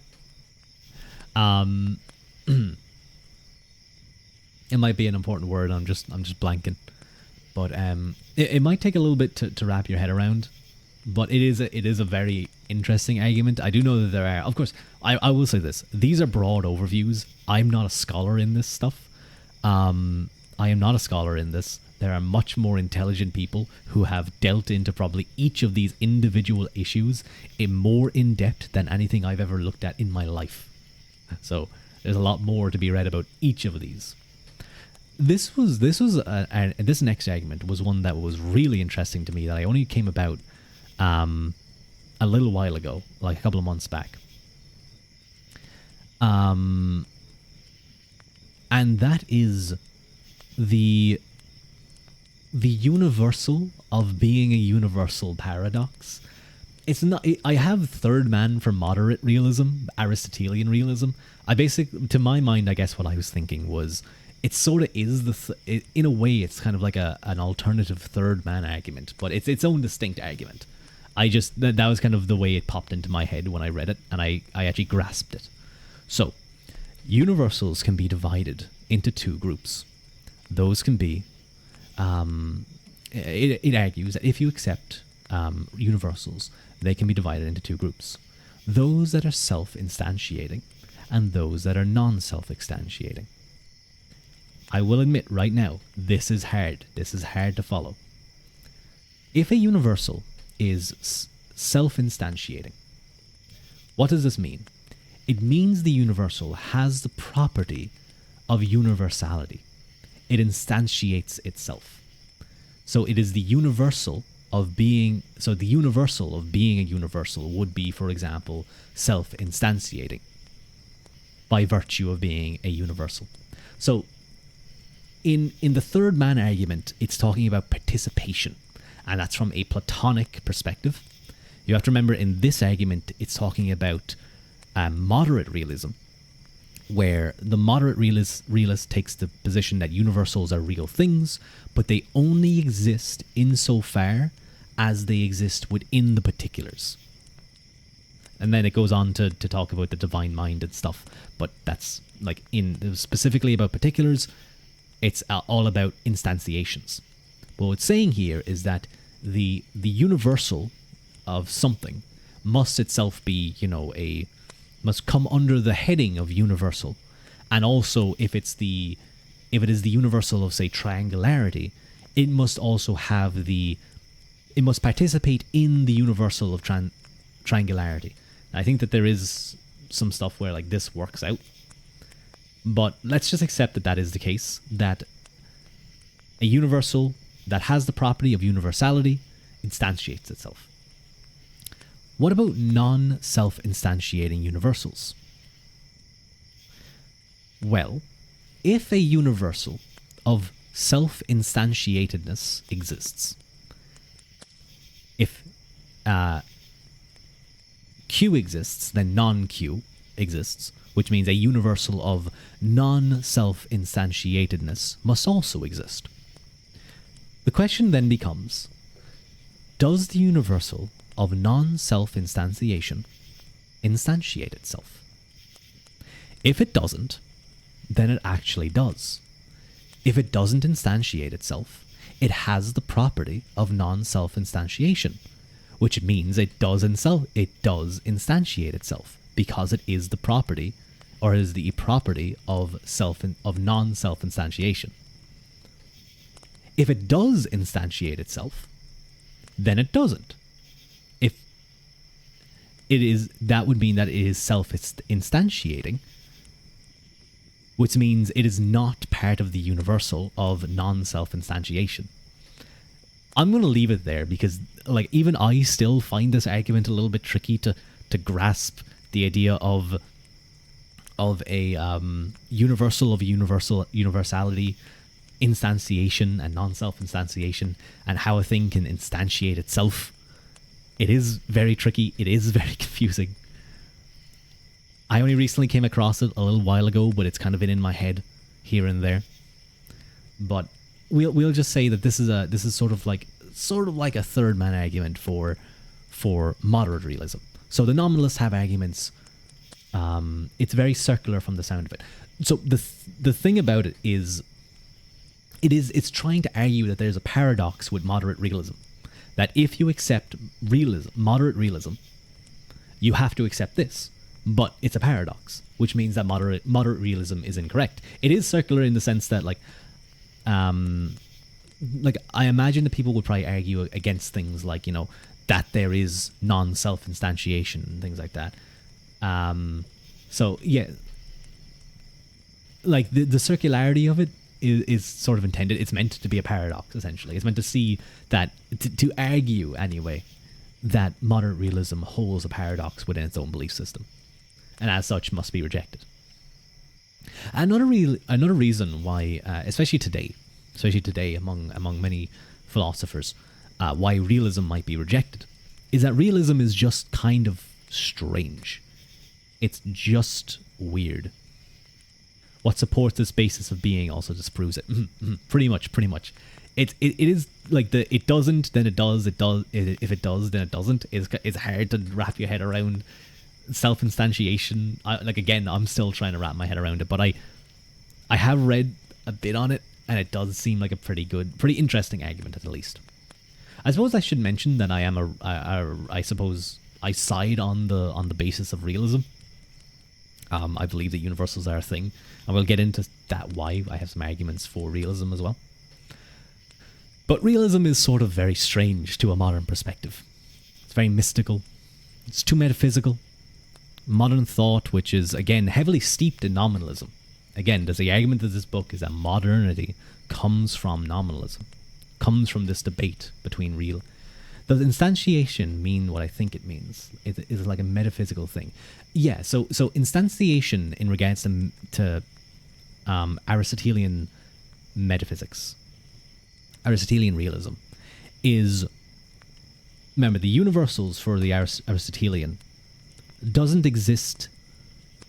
It might be an important word. I'm just blanking, but it might take a little bit to wrap your head around. But it is a very interesting argument. I do know that there are, of course, I will say this. These are broad overviews. I'm not a scholar in this stuff. I am not a scholar in this. There are much more intelligent people who have dealt into probably each of these individual issues more in depth than anything I've ever looked at in my life. So there's a lot more to be read about each of these. This next argument was one that was really interesting to me that I only came about a little while ago, like a couple of months back. And that is the universal of being a universal paradox. It's not. I have third man for moderate realism, Aristotelian realism. To my mind, I guess what I was thinking was, it sort of is in a way, it's kind of like an alternative third man argument, but it's its own distinct argument. That was kind of the way it popped into my head when I read it, and I actually grasped it. So, universals can be divided into two groups. Those can be, it argues that if you accept universals, they can be divided into two groups. Those that are self-instantiating and those that are non-self-instantiating. I will admit right now, this is hard. This is hard to follow. If a universal is self-instantiating, what does this mean? It means the universal has the property of universality. It instantiates itself. So it is the universal of being. So the universal of being a universal would be, for example, self-instantiating by virtue of being a universal. So in the third man argument, it's talking about participation, and that's from a Platonic perspective. You have to remember, in this argument, it's talking about moderate realism, where the moderate realist takes the position that universals are real things, but they only exist insofar as they exist within the particulars. And then it goes on to talk about the divine mind and stuff, but that's like specifically about particulars. It's all about instantiations. But what it's saying here is that the universal of something must itself be, must come under the heading of universal. And also, if it is the universal of, say, triangularity, it must also have it must participate in the universal of triangularity. I think that there is some stuff where like this works out, but let's just accept that is the case, that a universal that has the property of universality instantiates itself. What about non-self-instantiating universals? Well, if a universal of self-instantiatedness exists, if Q exists, then non-Q exists, which means a universal of non-self-instantiatedness must also exist. The question then becomes, does the universal of non-self-instantiation instantiate itself? If it doesn't, then it actually does. If it doesn't instantiate itself, it has the property of non-self-instantiation, which means it does instantiate itself, because it is the property, or is the property of non-self-instantiation. If it does instantiate itself, then it doesn't. If it is, that would mean that it is self-instantiating, which means it is not part of the universal of non-self-instantiation. I'm going to leave it there because, like, even I still find this argument a little bit tricky to grasp the idea of a universal of universality, instantiation and non-self-instantiation, and how a thing can instantiate itself. It is very tricky. It is very confusing. I only recently came across it a little while ago, but it's kind of been in my head here and there. But we'll just say that this is sort of like a third man argument for moderate realism. So the nominalists have arguments. It's very circular from the sound of it. So the thing about it is, it's trying to argue that there's a paradox with moderate realism. That if you accept moderate realism, you have to accept this. But it's a paradox, which means that moderate realism is incorrect. It is circular in the sense that, like I imagine that people would probably argue against things like, that there is non-self-instantiation and things like that. So yeah, like the circularity of it is sort of intended. It's meant to be a paradox, essentially. It's meant to see that, to argue anyway, that moderate realism holds a paradox within its own belief system, and as such must be rejected. Another reason why, especially today among many philosophers, why realism might be rejected, is that realism is just kind of strange. It's just weird. What supports this basis of being also disproves it. Pretty much. It is like it doesn't, then it does. If it does, then it doesn't. It's hard to wrap your head around self-instantiation. Again, I'm still trying to wrap my head around it, but I have read a bit on it, and it does seem like a pretty interesting argument at the least. I suppose I should mention that I suppose I side on the basis of realism. I believe that universals are a thing, and we'll get into that why. I have some arguments for realism as well. But realism is sort of very strange to a modern perspective. It's very mystical. It's too metaphysical. Modern thought, which is, again, heavily steeped in nominalism. Again, there's the argument of this book is that modernity comes from nominalism, comes from this debate between real. Does instantiation mean what I think it means? It is like a metaphysical thing. Yeah, so instantiation in regards to Aristotelian metaphysics, Aristotelian realism, is, remember, the universals for the Aristotelian doesn't exist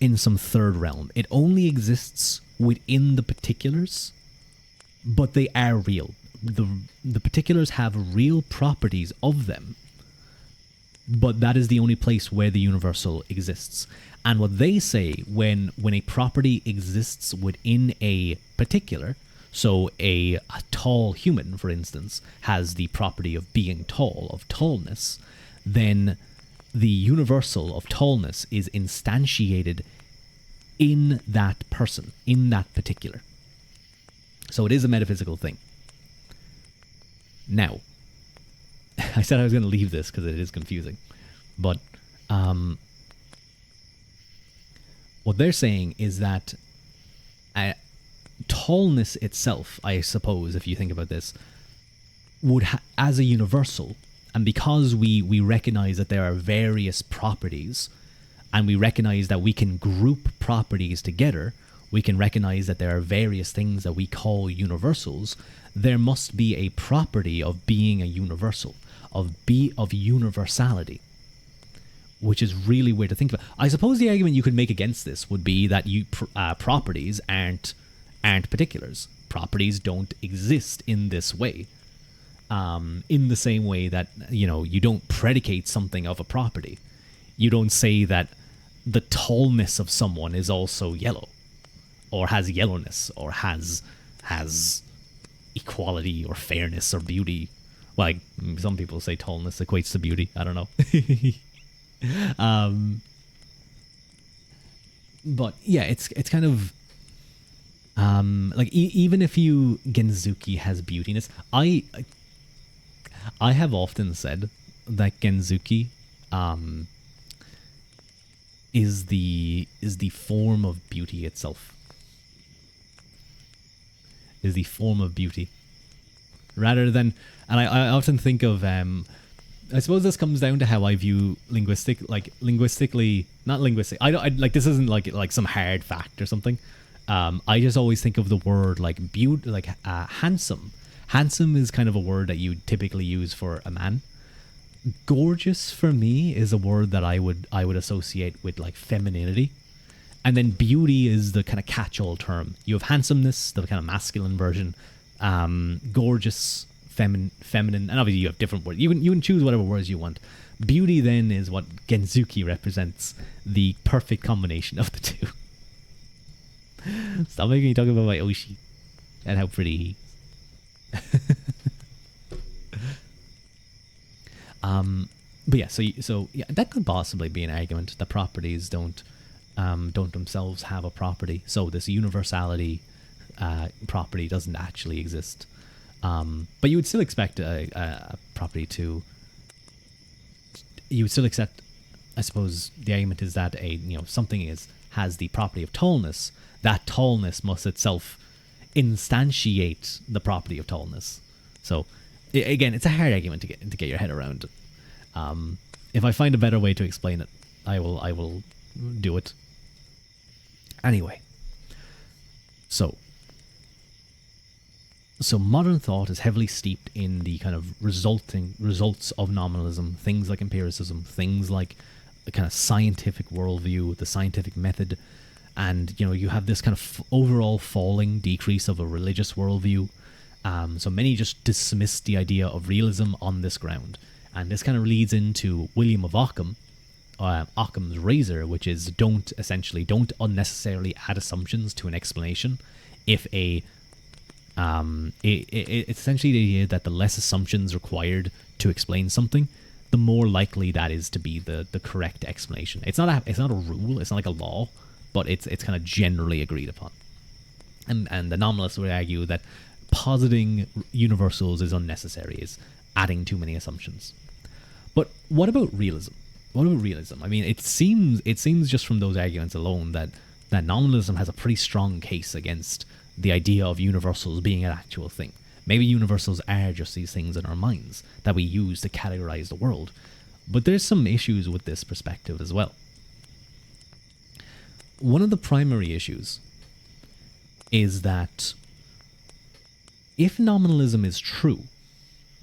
in some third realm. It only exists within the particulars, but they are real. The particulars have real properties of them, but that is the only place where the universal exists. And what they say, when a property exists within a particular, so a tall human, for instance, has the property of being tall, of tallness, then the universal of tallness is instantiated in that person, in that particular. So it is a metaphysical thing. Now, I said I was going to leave this because it is confusing, but what they're saying is that tallness itself, I suppose, if you think about this, would as a universal, and because we recognize that there are various properties, and we recognize that we can group properties together, we can recognize that there are various things that we call universals, there must be a property of being a universal, of universality, which is really weird to think about. I suppose the argument you could make against this would be that properties aren't particulars. Properties don't exist in this way. In the same way that, you don't predicate something of a property. You don't say that the tallness of someone is also yellow, or has yellowness, or has equality or fairness or beauty. Like, some people say tallness equates to beauty. I don't know. But yeah, it's kind of like even if Genzuki has beautiness, I have often said that Genzuki is the form of beauty itself. Is the form of beauty, rather than, and I often think of I suppose this comes down to how I view linguistically, not linguistic. I like, this isn't like some hard fact or something. I just always think of the word like beauty, like handsome. Handsome is kind of a word that you typically use for a man. Gorgeous for me is a word that I would associate with like femininity. And then beauty is the kind of catch-all term. You have handsomeness, the kind of masculine version. Gorgeous, feminine, and obviously you have different words. You can choose whatever words you want. Beauty then is what Genzuki represents, the perfect combination of the two. Stop making me talk about my Oshi and how pretty he is. But yeah, so yeah, that could possibly be an argument that properties don't themselves have a property. So this universality property doesn't actually exist. But you would still expect a property to. You would still accept. I suppose the argument is that something has the property of tallness. That tallness must itself instantiate the property of tallness. So again, it's a hard argument to get your head around. If I find a better way to explain it, I will do it. Anyway, so modern thought is heavily steeped in the kind of results of nominalism, things like empiricism, things like the kind of scientific worldview, the scientific method, and you have this kind of overall decrease of a religious worldview. So many just dismiss the idea of realism on this ground, and this kind of leads into William of Ockham, Occam's razor, which is don't unnecessarily add assumptions to an explanation. If it's essentially the idea that the less assumptions required to explain something, the more likely that is to be the correct explanation. It's not a rule, it's not like a law, but it's kind of generally agreed upon. And the nominalists would argue that positing universals is unnecessary, is adding too many assumptions. But what about realism? I mean, it seems just from those arguments alone that nominalism has a pretty strong case against the idea of universals being an actual thing. Maybe universals are just these things in our minds that we use to categorize the world. But there's some issues with this perspective as well. One of the primary issues is that if nominalism is true,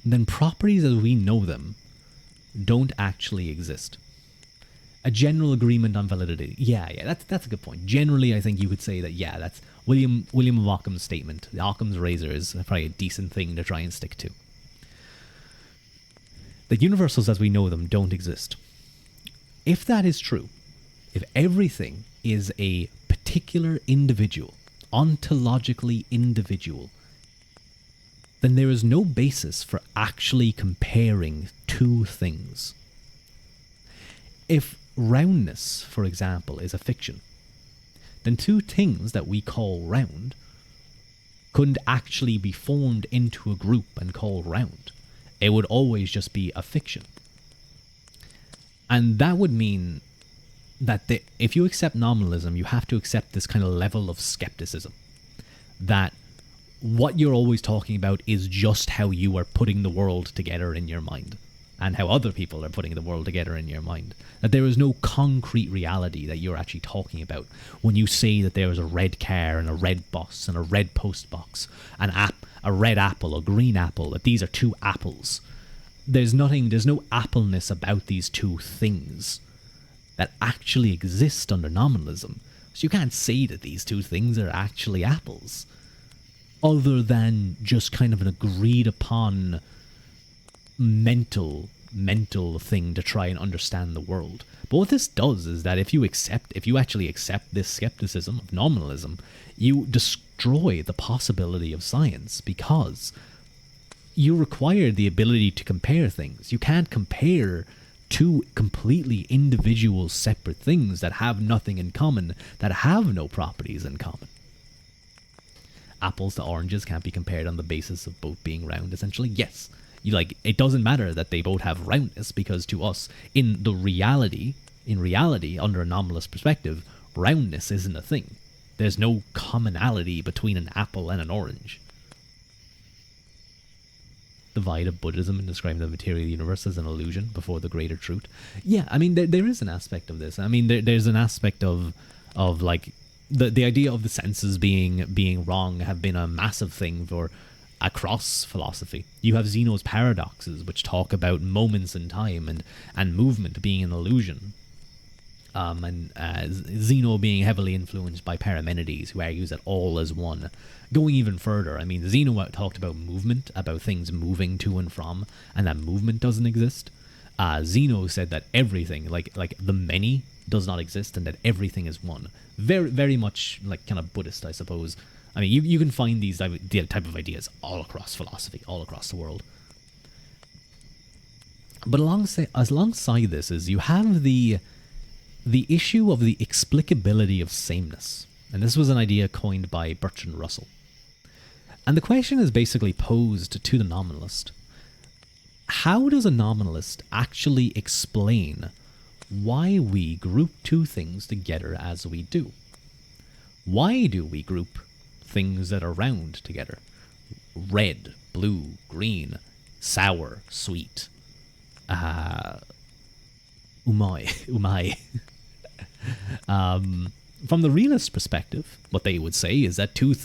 then properties as we know them don't actually exist. A general agreement on validity. Yeah, that's a good point. Generally, I think you could say that, yeah, that's William of Occam's statement. Occam's razor is probably a decent thing to try and stick to. The universals as we know them don't exist. If that is true, if everything is a particular individual, ontologically individual, then there is no basis for actually comparing two things. if roundness, for example, is a fiction, then two things that we call round couldn't actually be formed into a group and called round. It would always just be a fiction. And that would mean that if you accept nominalism, you have to accept this kind of level of skepticism. That what you're always talking about is just how you are putting the world together in your mind, and how other people are putting the world together in your mind. That there is no concrete reality that you're actually talking about when you say that there is a red car and a red bus and a red post box, a red apple, a green apple, that these are two apples. There's no appleness about these two things that actually exist under nominalism. So you can't say that these two things are actually apples, other than just kind of an agreed upon mental thing to try and understand the world. But what this does is that if you actually accept this skepticism of nominalism, you destroy the possibility of science, because you require the ability to compare things. You can't compare two completely individual separate things that have nothing in common, that have no properties in common. Apples to oranges can't be compared on the basis of both being round, essentially. Yes, it doesn't matter that they both have roundness, because to us, in reality, under a nominalist perspective, roundness isn't a thing. There's no commonality between an apple and an orange. The divide of Buddhism in describing the material universe as an illusion before the greater truth. Yeah, I mean, there is an aspect of this. I mean, there's an aspect of like the idea of the senses being wrong have been a massive thing for across philosophy. You have Zeno's paradoxes, which talk about moments in time and movement being an illusion. And Zeno being heavily influenced by Parmenides, who argues that all is one. Going even further, I mean, Zeno talked about movement, about things moving to and from, and that movement doesn't exist. Zeno said that everything, like the many, does not exist, and that everything is one. Very, very much like kind of Buddhist, I suppose. I mean, you can find these type of ideas all across philosophy, all across the world. But alongside this is you have the issue of the explicability of sameness. And this was an idea coined by Bertrand Russell. And the question is basically posed to the nominalist. How does a nominalist actually explain why we group two things together as we do? Why do we group things that are round together? Red, blue, green, sour, sweet. Umai. From the realist perspective, what they would say is that two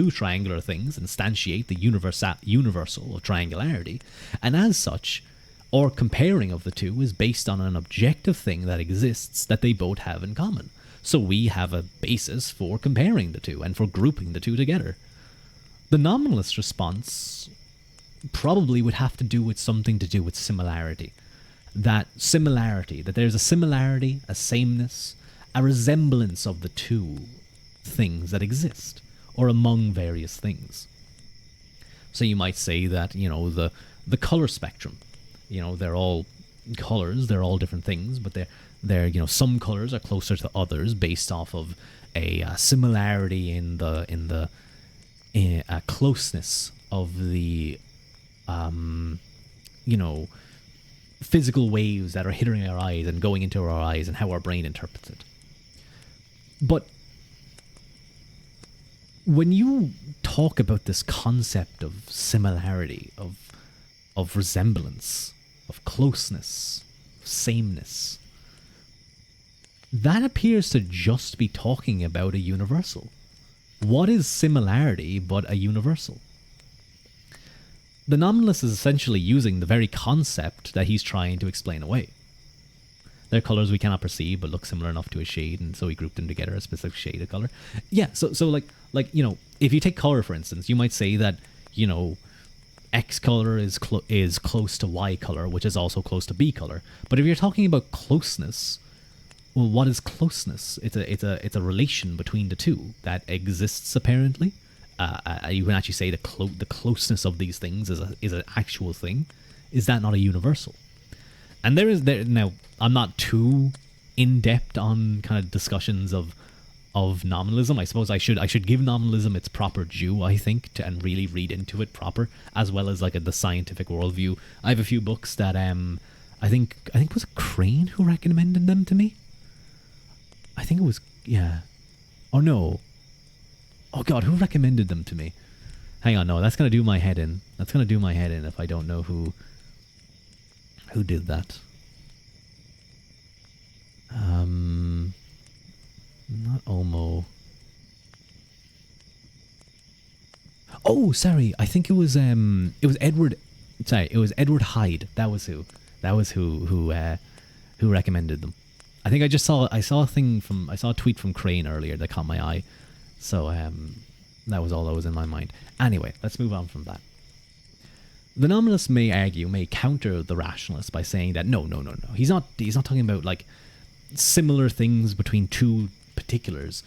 triangular things instantiate the universal of triangularity, and as such, our comparing of the two is based on an objective thing that exists that they both have in common. So we have a basis for comparing the two and for grouping the two together. The nominalist response probably would have to do with something to do with similarity. That there's a similarity, a sameness, a resemblance of the two things that exist, or among various things. So you might say that, the color spectrum, they're all colors, they're all different things, but they're some colors are closer to others based off of a similarity in the closeness of the physical waves that are hitting our eyes and going into our eyes and how our brain interprets it. But when you talk about this concept of similarity, of resemblance, of closeness, of sameness, that appears to just be talking about a universal. What is similarity but a universal? The nominalist is essentially using the very concept that he's trying to explain away. They're colors we cannot perceive but look similar enough to a shade, and so we group them together, a specific shade of color. Yeah, so if you take color, for instance, you might say that, X color is close to Y color, which is also close to B color. But if you're talking about closeness, well, what is closeness? It's a relation between the two that exists apparently. You can actually say the closeness of these things is an actual thing. Is that not a universal? And there now. I'm not too in depth on kind of discussions of nominalism. I suppose I should give nominalism its proper due, I think, and really read into it proper, as well as like the scientific worldview. I have a few books that I think it was Crane who recommended them to me. I think it was, yeah. Oh no. Oh god, who recommended them to me? Hang on, no, that's gonna do my head in. That's gonna do my head in if I don't know who did that. Not Omo. Oh, sorry. I think it was Edward. Sorry, it was Edward Hyde. That was who. Who recommended them. I think I saw a tweet from Crane earlier that caught my eye. So that was all that was in my mind. Anyway, let's move on from that. The nominalist may counter the rationalist by saying that no. He's not talking about like similar things between two particulars.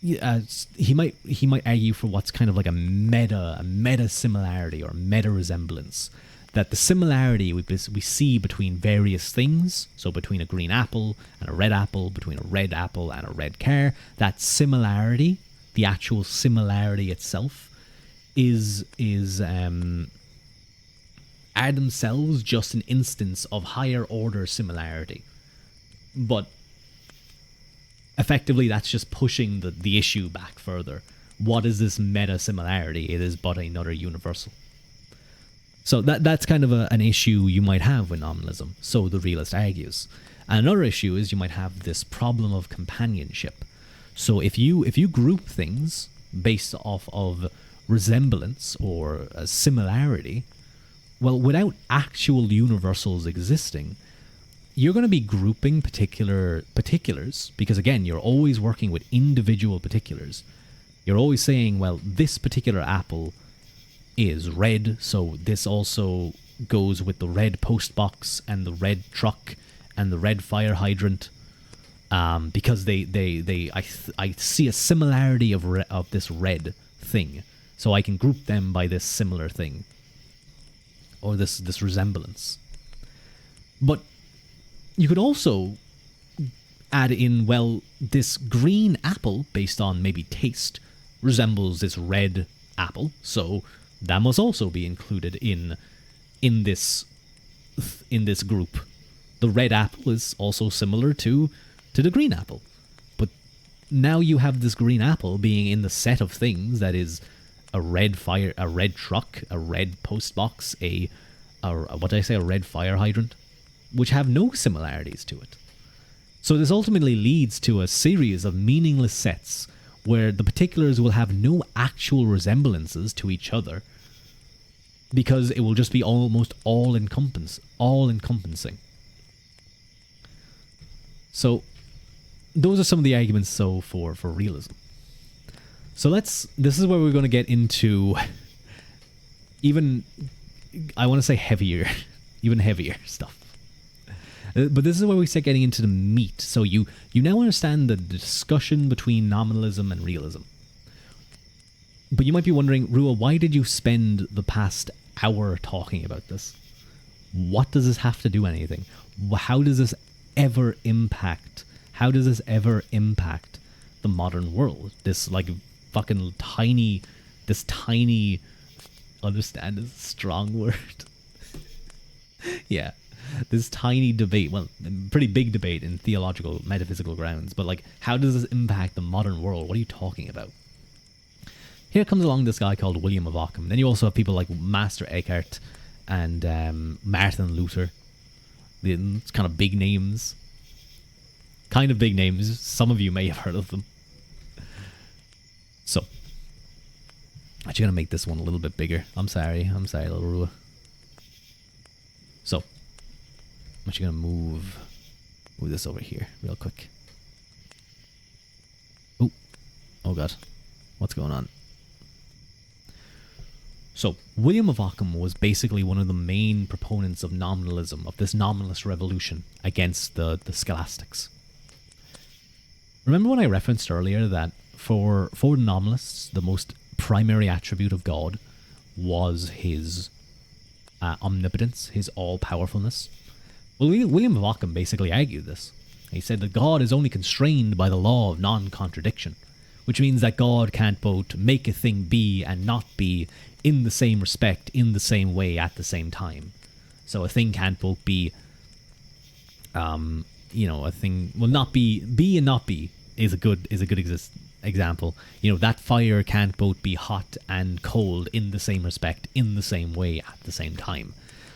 He might argue for what's kind of like a meta similarity or meta resemblance. That the similarity we see between various things, so between a green apple and a red apple, between a red apple and a red car, that similarity, the actual similarity itself, are themselves just an instance of higher order similarity. But effectively, that's just pushing the issue back further. What is this meta similarity? It is but another universal. So that's kind of an issue you might have with nominalism, so the realist argues. And another issue is you might have this problem of companionship. So if you group things based off of resemblance or a similarity, well, without actual universals existing, you're going to be grouping particulars, because again, you're always working with individual particulars. You're always saying, well, this particular apple is red, so this also goes with the red post box and the red truck and the red fire hydrant, because I see a similarity of this red thing, so I can group them by this similar thing or this resemblance. But you could also add in, well, this green apple, based on maybe taste, resembles this red apple, so that must also be included in this group. The red apple is also similar to the green apple, but now you have this green apple being in the set of things that is a red truck, a red post box, a red fire hydrant, which have no similarities to it. So this ultimately leads to a series of meaningless sets where the particulars will have no actual resemblances to each other, because it will just be almost all-encompassing. So those are some of the arguments for realism. So this is where we're going to get into even, I want to say even heavier stuff. But this is where we start getting into the meat. So you now understand the discussion between nominalism and realism. But you might be wondering, Ruadh, why did you spend the past hour talking about this? What does this have to do anything? How does this ever impact the modern world? This like fucking tiny, understand is a strong word. Yeah. This tiny debate, well, pretty big debate in theological, metaphysical grounds, but like, how does this impact the modern world? What are you talking about? Here comes along this guy called William of Ockham. Then you also have people like Master Eckhart and Martin Luther. It's kind of big names. Some of you may have heard of them. So, I'm actually going to make this one a little bit bigger. I'm sorry, little Ruadh. So, I'm actually going to move this over here real quick. Oh god. What's going on? So, William of Ockham was basically one of the main proponents of nominalism, of this nominalist revolution against the scholastics. Remember when I referenced earlier that for nominalists, the most primary attribute of God was his omnipotence, his all-powerfulness? Well, William of Ockham basically argued this. He said that God is only constrained by the law of non-contradiction, which means that God can't both make a thing be and not be in the same respect, in the same way, at the same time. So a thing can't both be, a thing will not be and not be is a good example. That fire can't both be hot and cold in the same respect, in the same way, at the same time.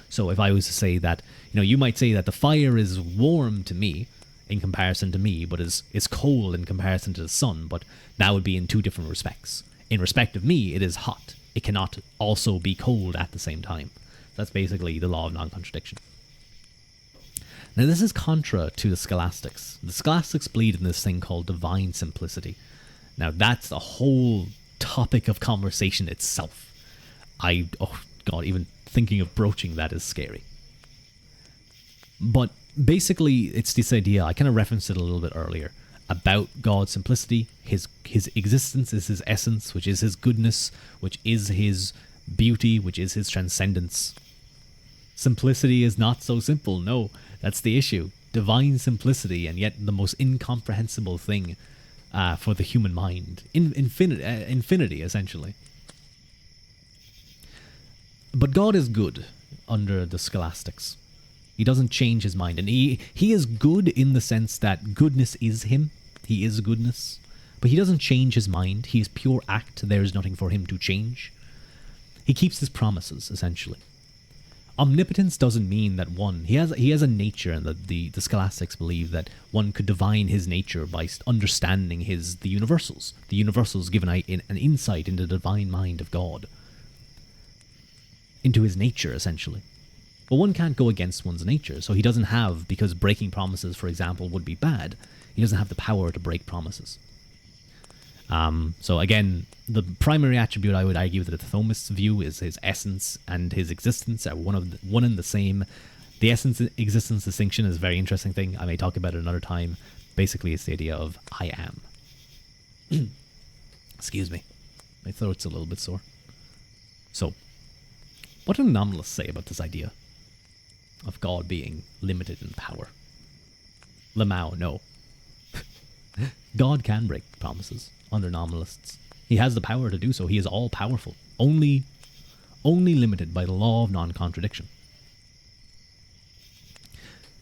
So if I was to say that, you might say that the fire is warm to me in comparison to me, but is cold in comparison to the sun, but that would be in two different respects. In respect of me, it is hot. It cannot also be cold at the same time. That's basically the law of non-contradiction. Now, this is contra to the scholastics. The scholastics believe in this thing called divine simplicity. Now, that's a whole topic of conversation itself. Even thinking of broaching that is scary. But basically, it's this idea, I kind of referenced it a little bit earlier, about God's simplicity. His existence is his essence, which is his goodness, which is his beauty, which is his transcendence. Simplicity is not so simple, no, that's the issue. Divine simplicity, and yet the most incomprehensible thing for the human mind. Infinity, essentially. But God is good under the scholastics. He doesn't change his mind. And he is good in the sense that goodness is him. He is goodness. But he doesn't change his mind. He is pure act. There is nothing for him to change. He keeps his promises, essentially. Omnipotence doesn't mean that he has a nature, and the scholastics believe that one could divine his nature by understanding the universals. The universals give an insight into the divine mind of God. Into his nature, essentially. But one can't go against one's nature, so he doesn't have, because breaking promises, for example, would be bad, he doesn't have the power to break promises. So again, the primary attribute I would argue that the Thomists view is his essence and his existence are one and the same. The essence-existence distinction is a very interesting thing. I may talk about it another time. Basically, it's the idea of I am. Excuse me. My throat's a little bit sore. So, what do nominalists say about this idea of God being limited in power? Lamau, no. God can break promises under nominalists. He has the power to do so. He is all-powerful. Only limited by the law of non-contradiction.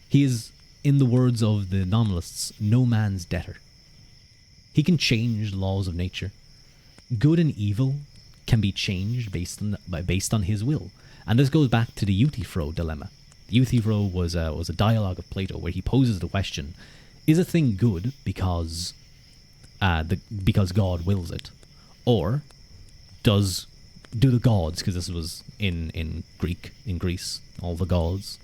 He is, in the words of the nominalists, no man's debtor. He can change the laws of nature. Good and evil can be changed based on his will. And this goes back to the Euthyphro dilemma. The Euthyphro was a dialogue of Plato where he poses the question, is a thing good because God wills it? Or do the gods, because this was in Greece, all the gods,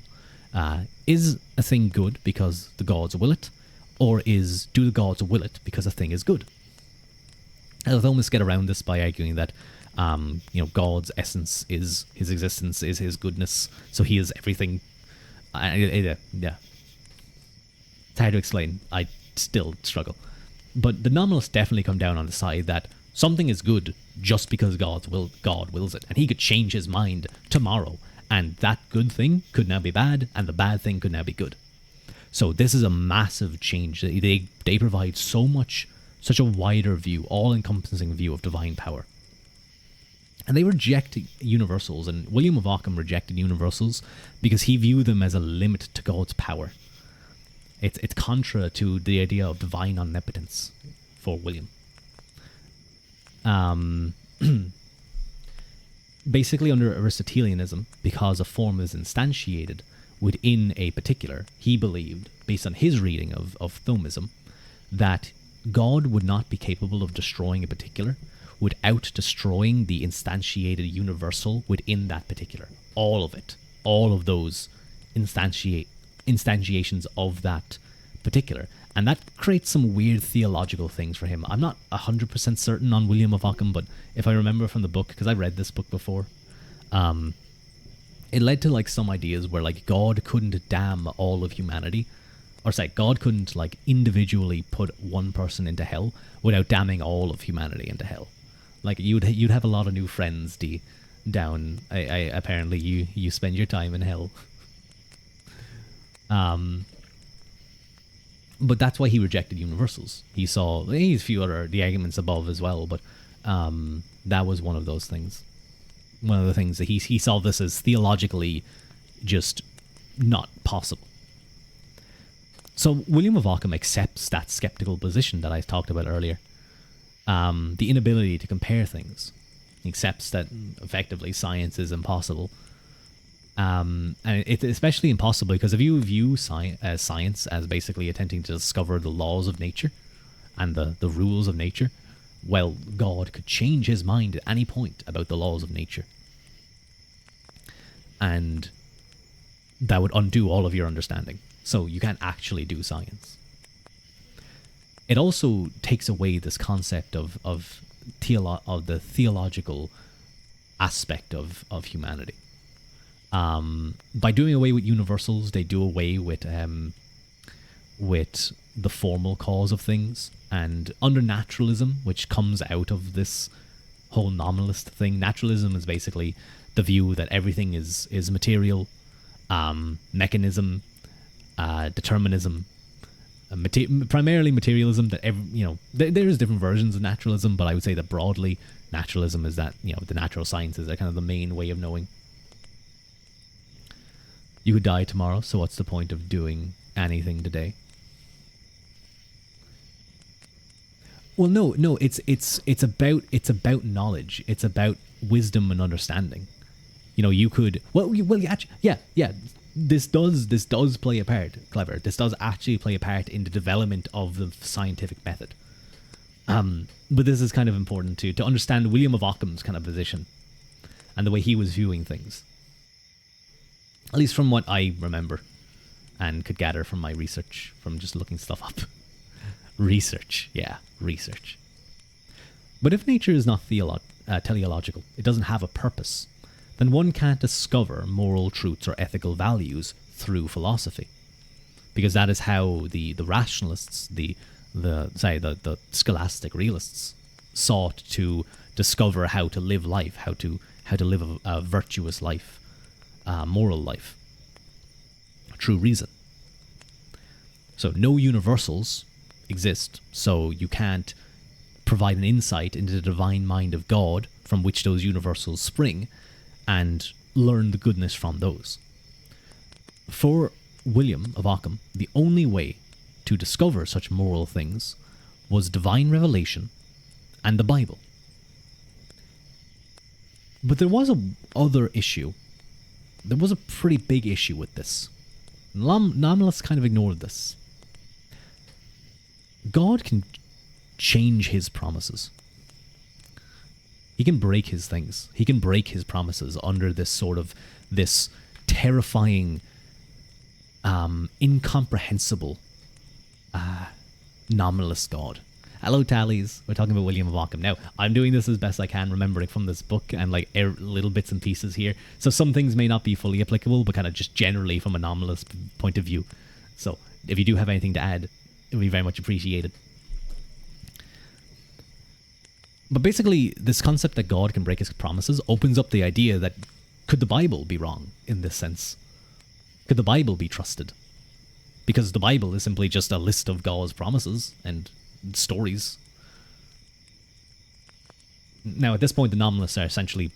is a thing good because the gods will it? Or do the gods will it because a thing is good? And the Thomists get around this by arguing that God's essence is his existence, is his goodness, so he is everything. Yeah. It's hard to explain. I still struggle. But the nominalists definitely come down on the side that something is good just because God wills it. And he could change his mind tomorrow, and that good thing could now be bad, and the bad thing could now be good. So this is a massive change. They provide such a wider view, all-encompassing view of divine power. And they reject universals, and William of Ockham rejected universals because he viewed them as a limit to God's power. It's contra to the idea of divine omnipotence for William. Basically, under Aristotelianism, because a form is instantiated within a particular, he believed, based on his reading of Thomism, that God would not be capable of destroying a particular without destroying the instantiated universal within that particular. All of it. All of those instantiations of that particular. And that creates some weird theological things for him. I'm not 100% certain on William of Ockham, but if I remember from the book, because I read this book before, it led to some ideas where God couldn't damn all of humanity. Or God couldn't individually put one person into hell without damning all of humanity into hell. You'd have a lot of new friends down. Apparently you spend your time in hell. Um, but that's why he rejected universals. He saw a few other the arguments above as well, but that was one of those things. One of the things that he saw this as theologically just not possible. So William of Ockham accepts that skeptical position that I talked about earlier. The inability to compare things. He accepts that effectively science is impossible. And it's especially impossible because if you view science as basically attempting to discover the laws of nature and the rules of nature, well, God could change his mind at any point about the laws of nature. And that would undo all of your understanding. So you can't actually do science. It also takes away this concept of the theological aspect of humanity. By doing away with universals, they do away with the formal cause of things. And under naturalism, which comes out of this whole nominalist thing, naturalism is basically the view that everything is material, mechanism, determinism, primarily materialism. That there's different versions of naturalism, but I would say that broadly, naturalism is that the natural sciences are kind of the main way of knowing. You could die tomorrow, so what's the point of doing anything today? Well, no, it's about knowledge. It's about wisdom and understanding. You could yeah. This does play a part. Clever. This does actually play a part in the development of the scientific method. But this is kind of important to understand William of Ockham's kind of position and the way he was viewing things. At least from what I remember and could gather from my research, from just looking stuff up. Research. But if nature is not teleological, it doesn't have a purpose, then one can't discover moral truths or ethical values through philosophy. Because that is how the rationalists, the scholastic realists, sought to discover how to live life, how to live a virtuous life, moral life, true reason. So no universals exist, so you can't provide an insight into the divine mind of God from which those universals spring and learn the goodness from those. For William of Ockham, the only way to discover such moral things was divine revelation and the Bible. But there was other issue. There was a pretty big issue with this. Nominalists kind of ignored this. God can change his promises. He can break his things. He can break his promises under this terrifying, incomprehensible, nominalist God. Hello, Tallies. We're talking about William of Ockham. Now, I'm doing this as best I can, remembering from this book and little bits and pieces here. So some things may not be fully applicable, but kind of just generally from a nominalist point of view. So if you do have anything to add, it would be very much appreciated. But basically, this concept that God can break his promises opens up the idea that could the Bible be wrong in this sense? Could the Bible be trusted? Because the Bible is simply just a list of God's promises and stories. Now, at this point, the nominalists are essentially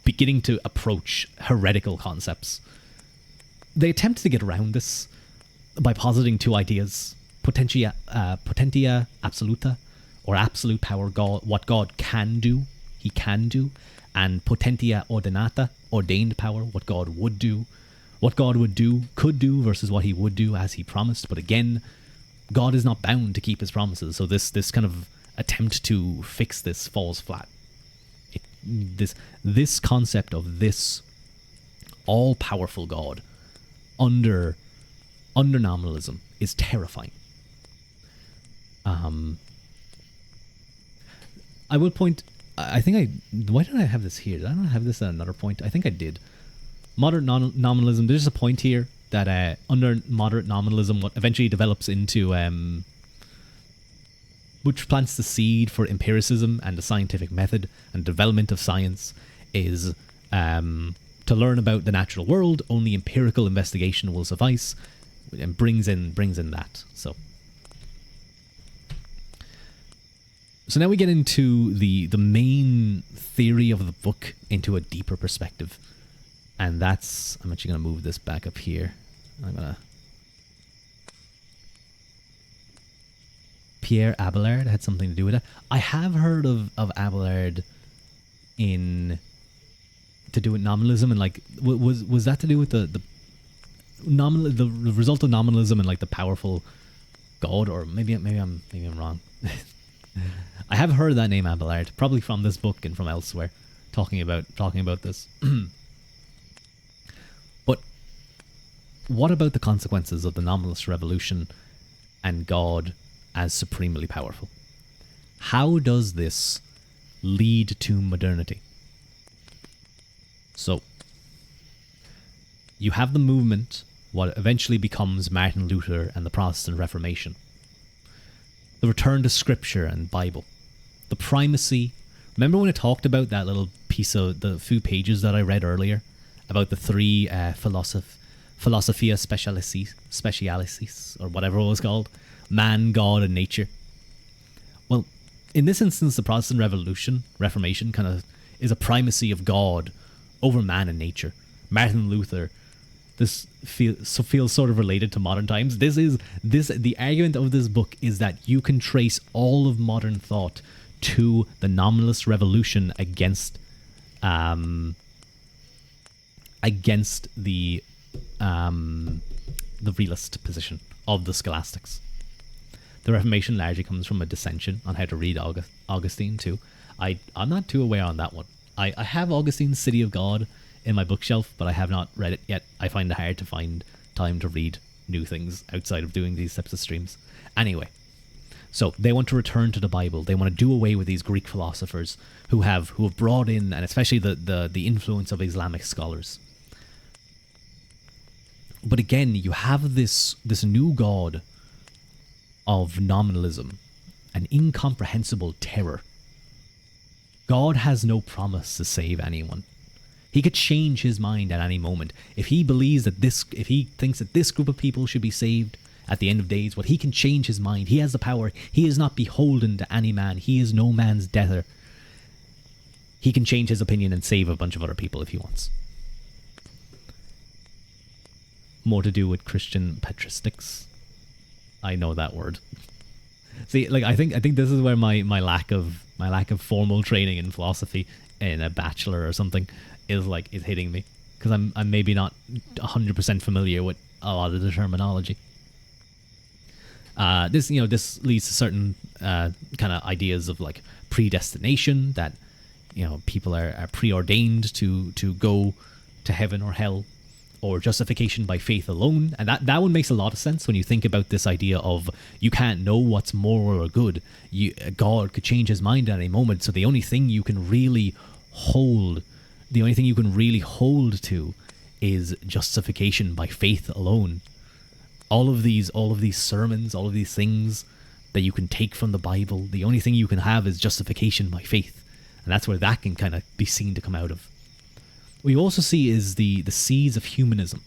beginning to approach heretical concepts. They attempt to get around this by positing two ideas: potentia absoluta, or absolute power, God, what God can do, he can do, and potentia ordinata, ordained power, what God would do. What God would do, could do, versus what he would do as he promised. But again, God is not bound to keep his promises, so this kind of attempt to fix this falls flat. This concept of this all-powerful God under nominalism is terrifying. I will point. Why did I have this here? Did I not have this at another point? I think I did. Modern nominalism. There's a point here that under moderate nominalism, what eventually develops into, which plants the seed for empiricism and the scientific method and development of science, is to learn about the natural world. Only empirical investigation will suffice. and brings in that. So now we get into the main theory of the book into a deeper perspective. And that's... I'm actually going to move this back up here. I'm going to... Pierre Abelard had something to do with that. I have heard of Abelard to do with nominalism, and like was that to do with the result of nominalism and like the powerful God, or maybe I'm wrong. I have heard that name Abelard, probably from this book and from elsewhere, talking about this. But what about the consequences of the nominalist revolution and God as supremely powerful? How does this lead to modernity? So, you have the movement, what eventually becomes Martin Luther and the Protestant Reformation. The return to Scripture and Bible. The primacy. Remember when I talked about that little piece of the few pages that I read earlier about the three Philosophia Specialis, or whatever it was called? Man, God, and nature. Well, in this instance, the Protestant Reformation kind of is a primacy of God over man and nature. Martin Luther, this feels sort of related to modern times. The argument of this book is that you can trace all of modern thought to the nominalist revolution against the realist position of the scholastics. The Reformation largely comes from a dissension on how to read Augustine too. I'm not too aware on that one. I have Augustine's City of God in my bookshelf, but I have not read it yet. I find it hard to find time to read new things outside of doing these types of streams. Anyway, so they want to return to the Bible. They want to do away with these Greek philosophers who have brought in, and especially the influence of Islamic scholars. But again, you have this new God of nominalism, an incomprehensible terror. God has no promise to save anyone. He could change his mind at any moment. If he thinks that this group of people should be saved at the end of days, he can change his mind. He has the power. He is not beholden to any man. He is no man's debtor. He can change his opinion and save a bunch of other people if he wants. More to do with Christian patristics. I know that word. See, like I think this is where my lack of formal training in philosophy in a bachelor or something is hitting me, because I'm maybe not 100% familiar with a lot of the terminology. This leads to certain kind of ideas of like predestination, that people are preordained to go to heaven or hell, or justification by faith alone. And that one makes a lot of sense when you think about this idea of you can't know what's moral or good. God could change his mind at any moment, so the only thing you can really hold to is justification by faith alone. All of these sermons, all of these things that you can take from the Bible, the only thing you can have is justification by faith. And that's where that can kind of be seen to come out of. What you also see is the seeds of humanism,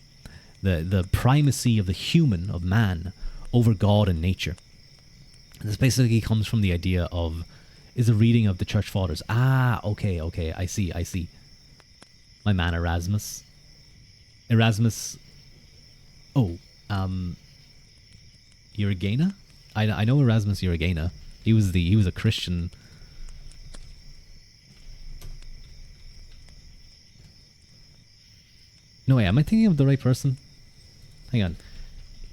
the primacy of the human, of man, over God and nature. And this basically comes from the idea of, is a reading of the Church Fathers. Okay, I see. My man Erasmus. Uragena? I know Erasmus Uragena. He was a Christian. No way, am I thinking of the right person? Hang on.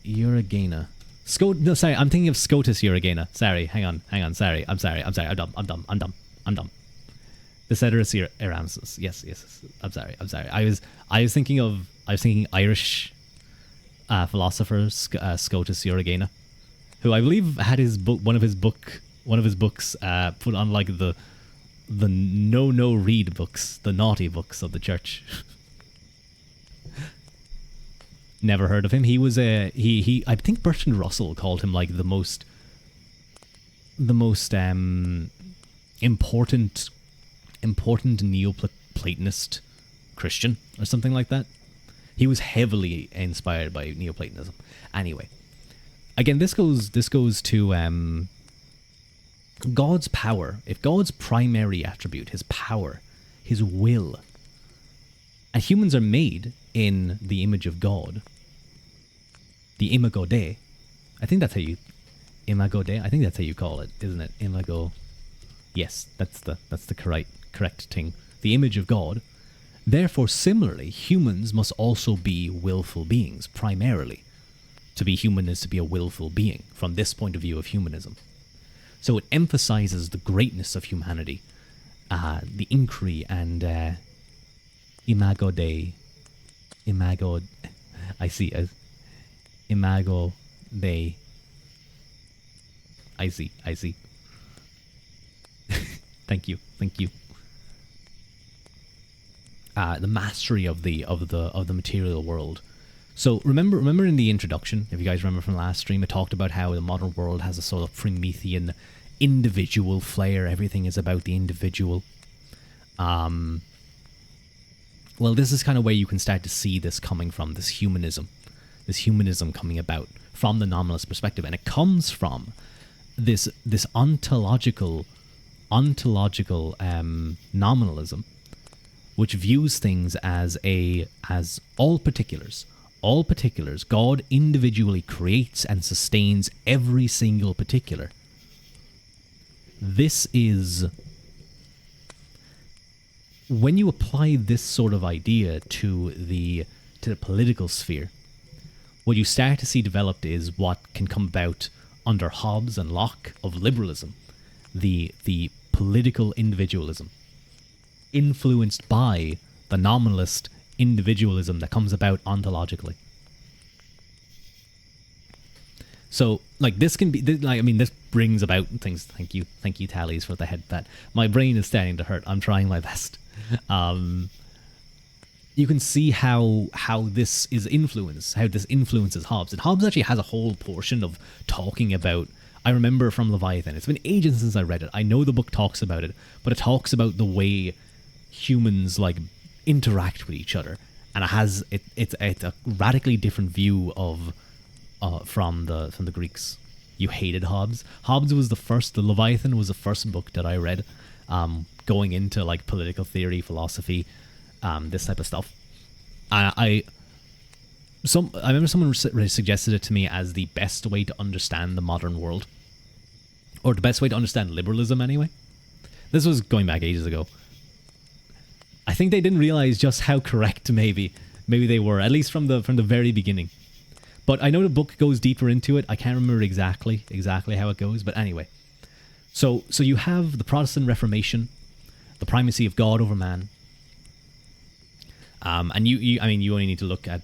Uragena. I'm thinking of Scotus Uragena. Sorry, hang on, sorry. I'm dumb. The Ceteris Erasmus. Yes. I'm sorry. I was thinking Irish philosopher Scotus Uragena, who I believe had one of his books put on like the no read books, the naughty books of the church. Never heard of him. He was I think Bertrand Russell called him like the most important Neoplatonist Christian or something like that. He was heavily inspired by Neoplatonism. Anyway, again, this goes to God's power. If God's primary attribute, his power, his will, and humans are made in the image of God, the imago Dei. I think that's how you imago Dei. I think that's how you call it, isn't it? Imago. Yes, that's the correct thing. The image of God. Therefore, similarly, humans must also be willful beings, primarily. To be human is to be a willful being, from this point of view of humanism. So it emphasizes the greatness of humanity, the inquiry and imago Dei. Imago. I see. Imago Dei. I see. Thank you. The mastery of the material world. So remember in the introduction, if you guys remember from last stream, I talked about how the modern world has a sort of Promethean individual flair. Everything is about the individual. Well, this is kind of where you can start to see this coming from, this humanism coming about from the nominalist perspective, and it comes from this ontological nominalism, which views things as all particulars. All particulars, God individually creates and sustains every single particular. This is, when you apply this sort of idea to the political sphere, what you start to see developed is what can come about under Hobbes and Locke of liberalism, the political individualism, influenced by the nominalist individualism that comes about ontologically. So, like, this can be, like, I mean, this brings about things. Thank you, Tallies, for the head pat. My brain is starting to hurt. I'm trying my best. You can see how this is influenced, how this influences Hobbes. And Hobbes actually has a whole portion of talking about, I remember from Leviathan, it's been ages since I read it. I know the book talks about it, but it talks about the way humans, like, interact with each other. And it's a radically different view of from the Greeks. You hated Hobbes. Hobbes was the Leviathan was the first book that I read, going into, like, political theory, philosophy, this type of stuff. I remember someone suggested it to me as the best way to understand the modern world, or the best way to understand liberalism anyway. This was going back ages ago. I think they didn't realize just how correct maybe they were, at least from the very beginning. But I know the book goes deeper into it. I can't remember exactly how it goes, but anyway. So you have the Protestant Reformation, the primacy of God over man. And you only need to look at,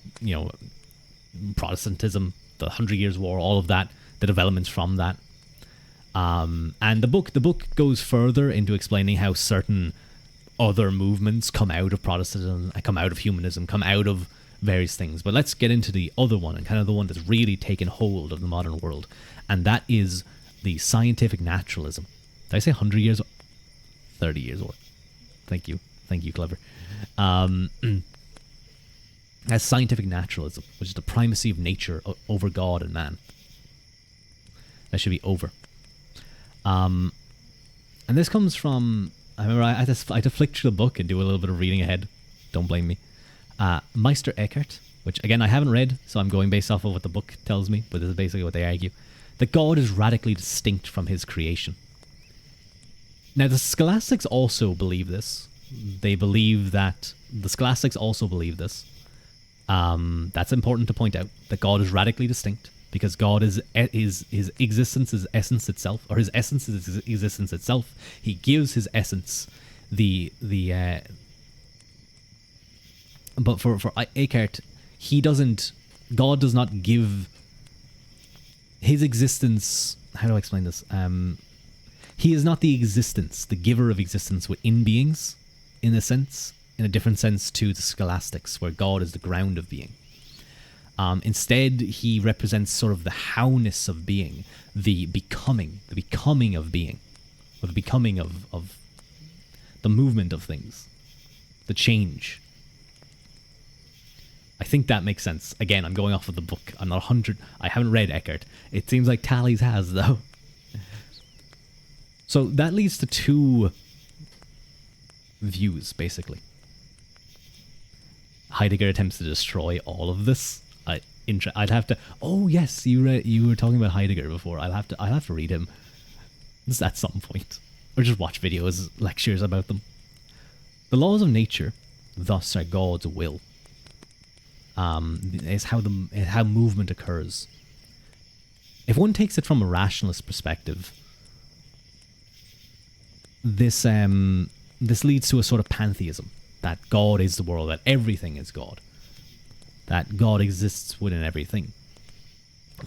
Protestantism, the 100 Years' War, all of that, the developments from that. And the book goes further into explaining how certain other movements come out of Protestantism, come out of humanism, come out of various things. But let's get into the other one, and kind of the one that's really taken hold of the modern world, and that is the scientific naturalism. Did I say 100 years? 30 years old. Thank you, clever. As scientific naturalism, which is the primacy of nature over God and man. That should be over. And this comes from, I remember I had to flick through the book and do a little bit of reading ahead. Don't blame me. Meister Eckhart, which again I haven't read, so I'm going based off of what the book tells me, but this is basically what they argue, that God is radically distinct from his creation. Now the Scholastics also believe this. They believe that the Scholastics also believe this. That's important to point out, that God is radically distinct, because God is his existence is essence itself, or his essence is his existence itself. He gives his essence but for Eckhart, God does not give his existence. How do I explain this? He is not the giver of existence within beings, in a different sense to the Scholastics, where God is the ground of being. Instead, he represents sort of the howness of being, the becoming of being, or the becoming of the movement of things, the change. I think that makes sense. Again, I'm going off of the book. I'm not 100. I haven't read Eckhart. It seems like Tales has, though. So that leads to two views, basically. Heidegger attempts to destroy all of this. I'd have to. Oh yes, you were talking about Heidegger before. I'll have to read him at some point, or just watch videos, lectures about them. The laws of nature, thus, are God's will. Is how movement occurs. If one takes it from a rationalist perspective, this leads to a sort of pantheism, that God is the world, that everything is God, that God exists within everything.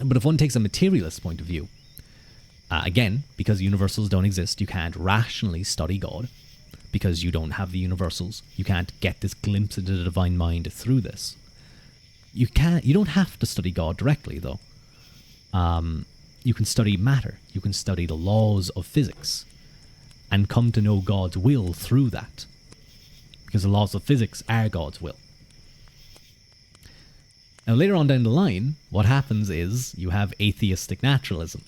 But if one takes a materialist point of view, again, because universals don't exist, you can't rationally study God, because you don't have the universals. You can't get this glimpse into the divine mind through this. You don't have to study God directly, though. You can study matter. You can study the laws of physics and come to know God's will through that, because the laws of physics are God's will. Now, later on down the line, what happens is you have atheistic naturalism,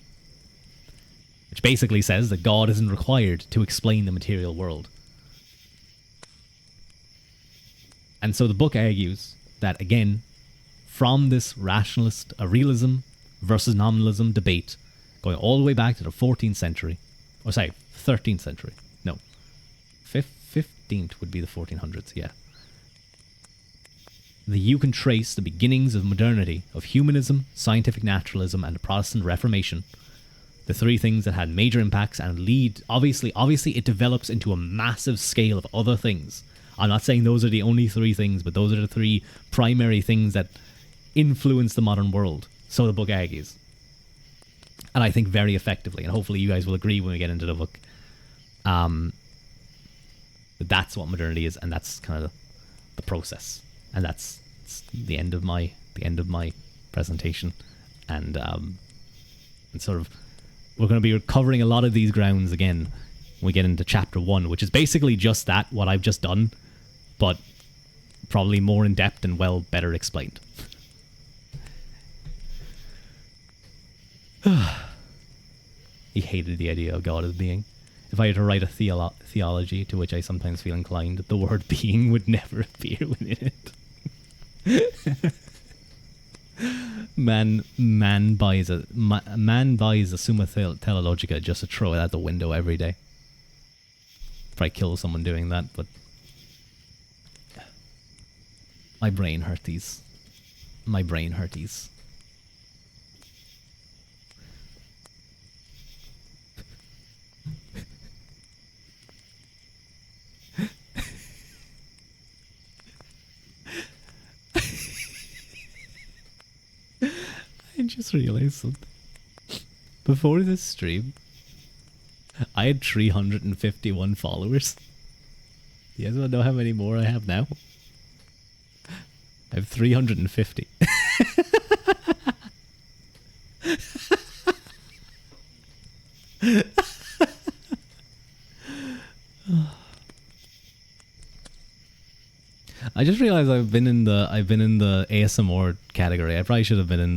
which basically says that God isn't required to explain the material world. And so the book argues that, again, from this rationalist realism versus nominalism debate, going all the way back to the 14th century, or sorry, 13th century, no, 15th would be the 1400s, yeah. You can trace the beginnings of modernity, of humanism, scientific naturalism, and the Protestant Reformation, the three things that had major impacts and lead, obviously it develops into a massive scale of other things. I'm not saying those are the only three things, but those are the three primary things that influence the modern world. So the book argues. And I think very effectively, and hopefully you guys will agree when we get into the book. That's what modernity is, and that's kind of the process. And that's the end of my presentation. And sort of, we're going to be covering a lot of these grounds again when we get into chapter 1, which is basically just that, what I've just done, but probably more in depth and better explained. He hated the idea of God as being. If I had to write a theology, to which I sometimes feel inclined, the word being would never appear within it. Man buys a Summa Theologica just to throw it out the window every day. Probably kill someone doing that, but my brain hurties. I just realized something. Before this stream, I had 351 followers. You guys want to know how many more I have now? I have 350. I just realized I've been in the ASMR category. I probably should have been in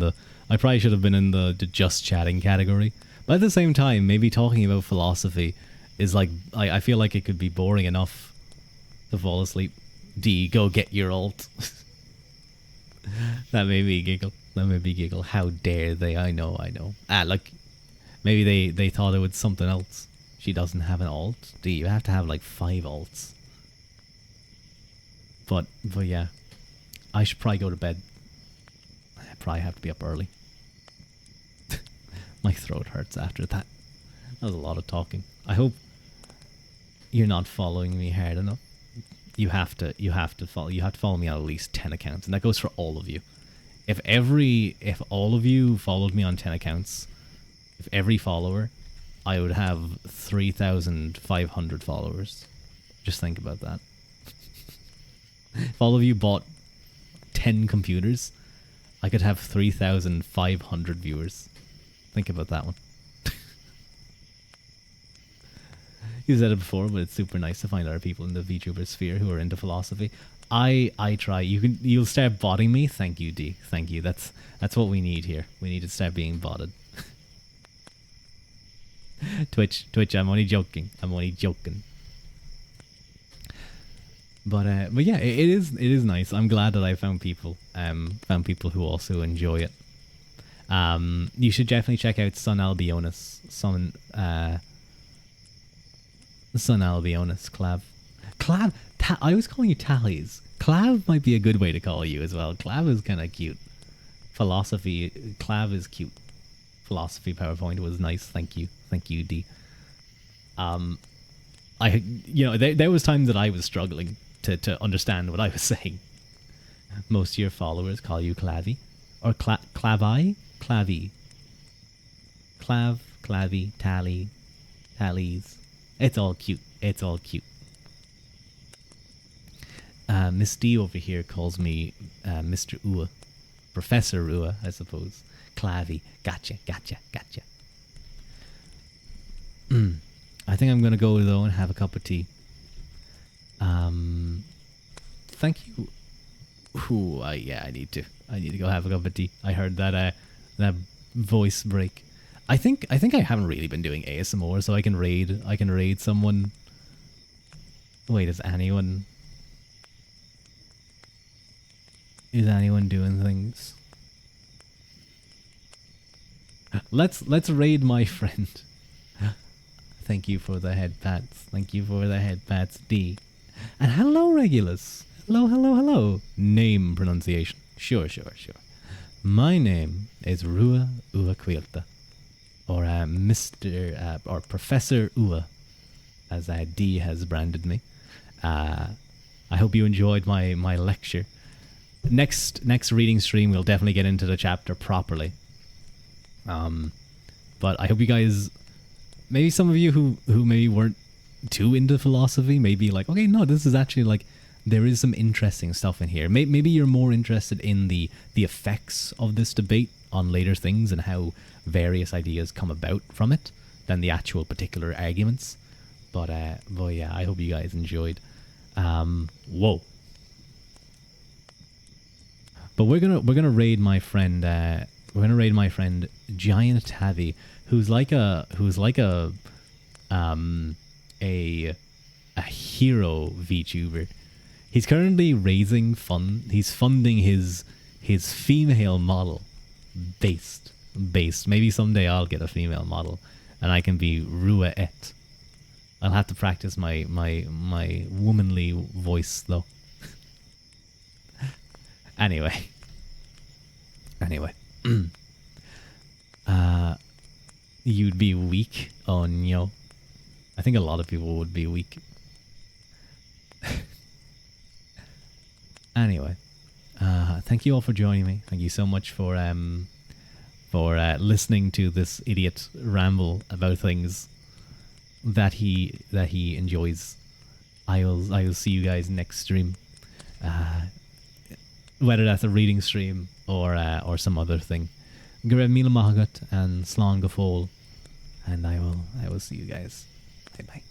the just chatting category. But at the same time, maybe talking about philosophy is like, I feel like it could be boring enough to fall asleep. D, go get your alt. That made me giggle. How dare they? I know. Like, maybe they thought it was something else. She doesn't have an alt. D, you have to have like 5 alts. But yeah, I should probably go to bed. I probably have to be up early. My throat hurts after that. That was a lot of talking. I hope you're not following me hard enough. You have to follow me on at least 10 accounts, and that goes for all of you. If all of you followed me on 10 accounts, if every follower, I would have 3,500 followers. Just think about that. If all of you bought 10 computers, I could have 3,500 viewers. Think about that one. You said it before, but it's super nice to find other people in the VTuber sphere who are into philosophy. I try. You'll start botting me. Thank you, D. Thank you. That's what we need here. We need to start being botted. Twitch. I'm only joking. But yeah, it is nice. I'm glad that I found people who also enjoy it. You should definitely check out Sun Albionus. Sun Albionus, Clav. I was calling you Tallies. Clav might be a good way to call you as well. Clav is kind of cute. Clav is cute. Philosophy PowerPoint was nice. Thank you, D. There was times that I was struggling to understand what I was saying. Most of your followers call you Clavy or Clavy, Clavy, Tallies. It's all cute. Miss D over here calls me Mr. Ua. Professor Ua, I suppose. Clavy. Gotcha. I think I'm going to go, though, and have a cup of tea. Thank you. Ooh, yeah, I need to go have a cup of tea. I heard that voice break. I think I haven't really been doing ASMR, so I can raid someone. Wait, is anyone doing things? Let's raid my friend. Thank you for the head pats. D. And hello, Regulus. Hello. Name pronunciation. Sure. My name is Rua Uaquilta. Or Mr. Or Professor Ua, as D has branded me. I hope you enjoyed my lecture. Next reading stream, we'll definitely get into the chapter properly. But I hope you guys, maybe some of you who maybe weren't too into philosophy, maybe like, okay, no, this is actually like, there is some interesting stuff in here. Maybe you're more interested in the effects of this debate on later things and how various ideas come about from it than the actual particular arguments. But yeah, I hope you guys enjoyed. Whoa. But we're gonna raid my friend. We're gonna raid my friend Giant Tavi, who's like a hero VTuber. He's currently raising fund. He's funding his female model based. Maybe someday I'll get a female model, and I can be Ruadh. I'll have to practice my womanly voice though. Anyway. You'd be weak. Oh no. I think a lot of people would be weak. Anyway, thank you all for joining me. Thank you so much for listening to this idiot ramble about things that he enjoys. I will see you guys next stream, whether that's a reading stream or some other thing. Grab Mila Mahagat and Slán Gafol, and I will see you guys. Bye bye.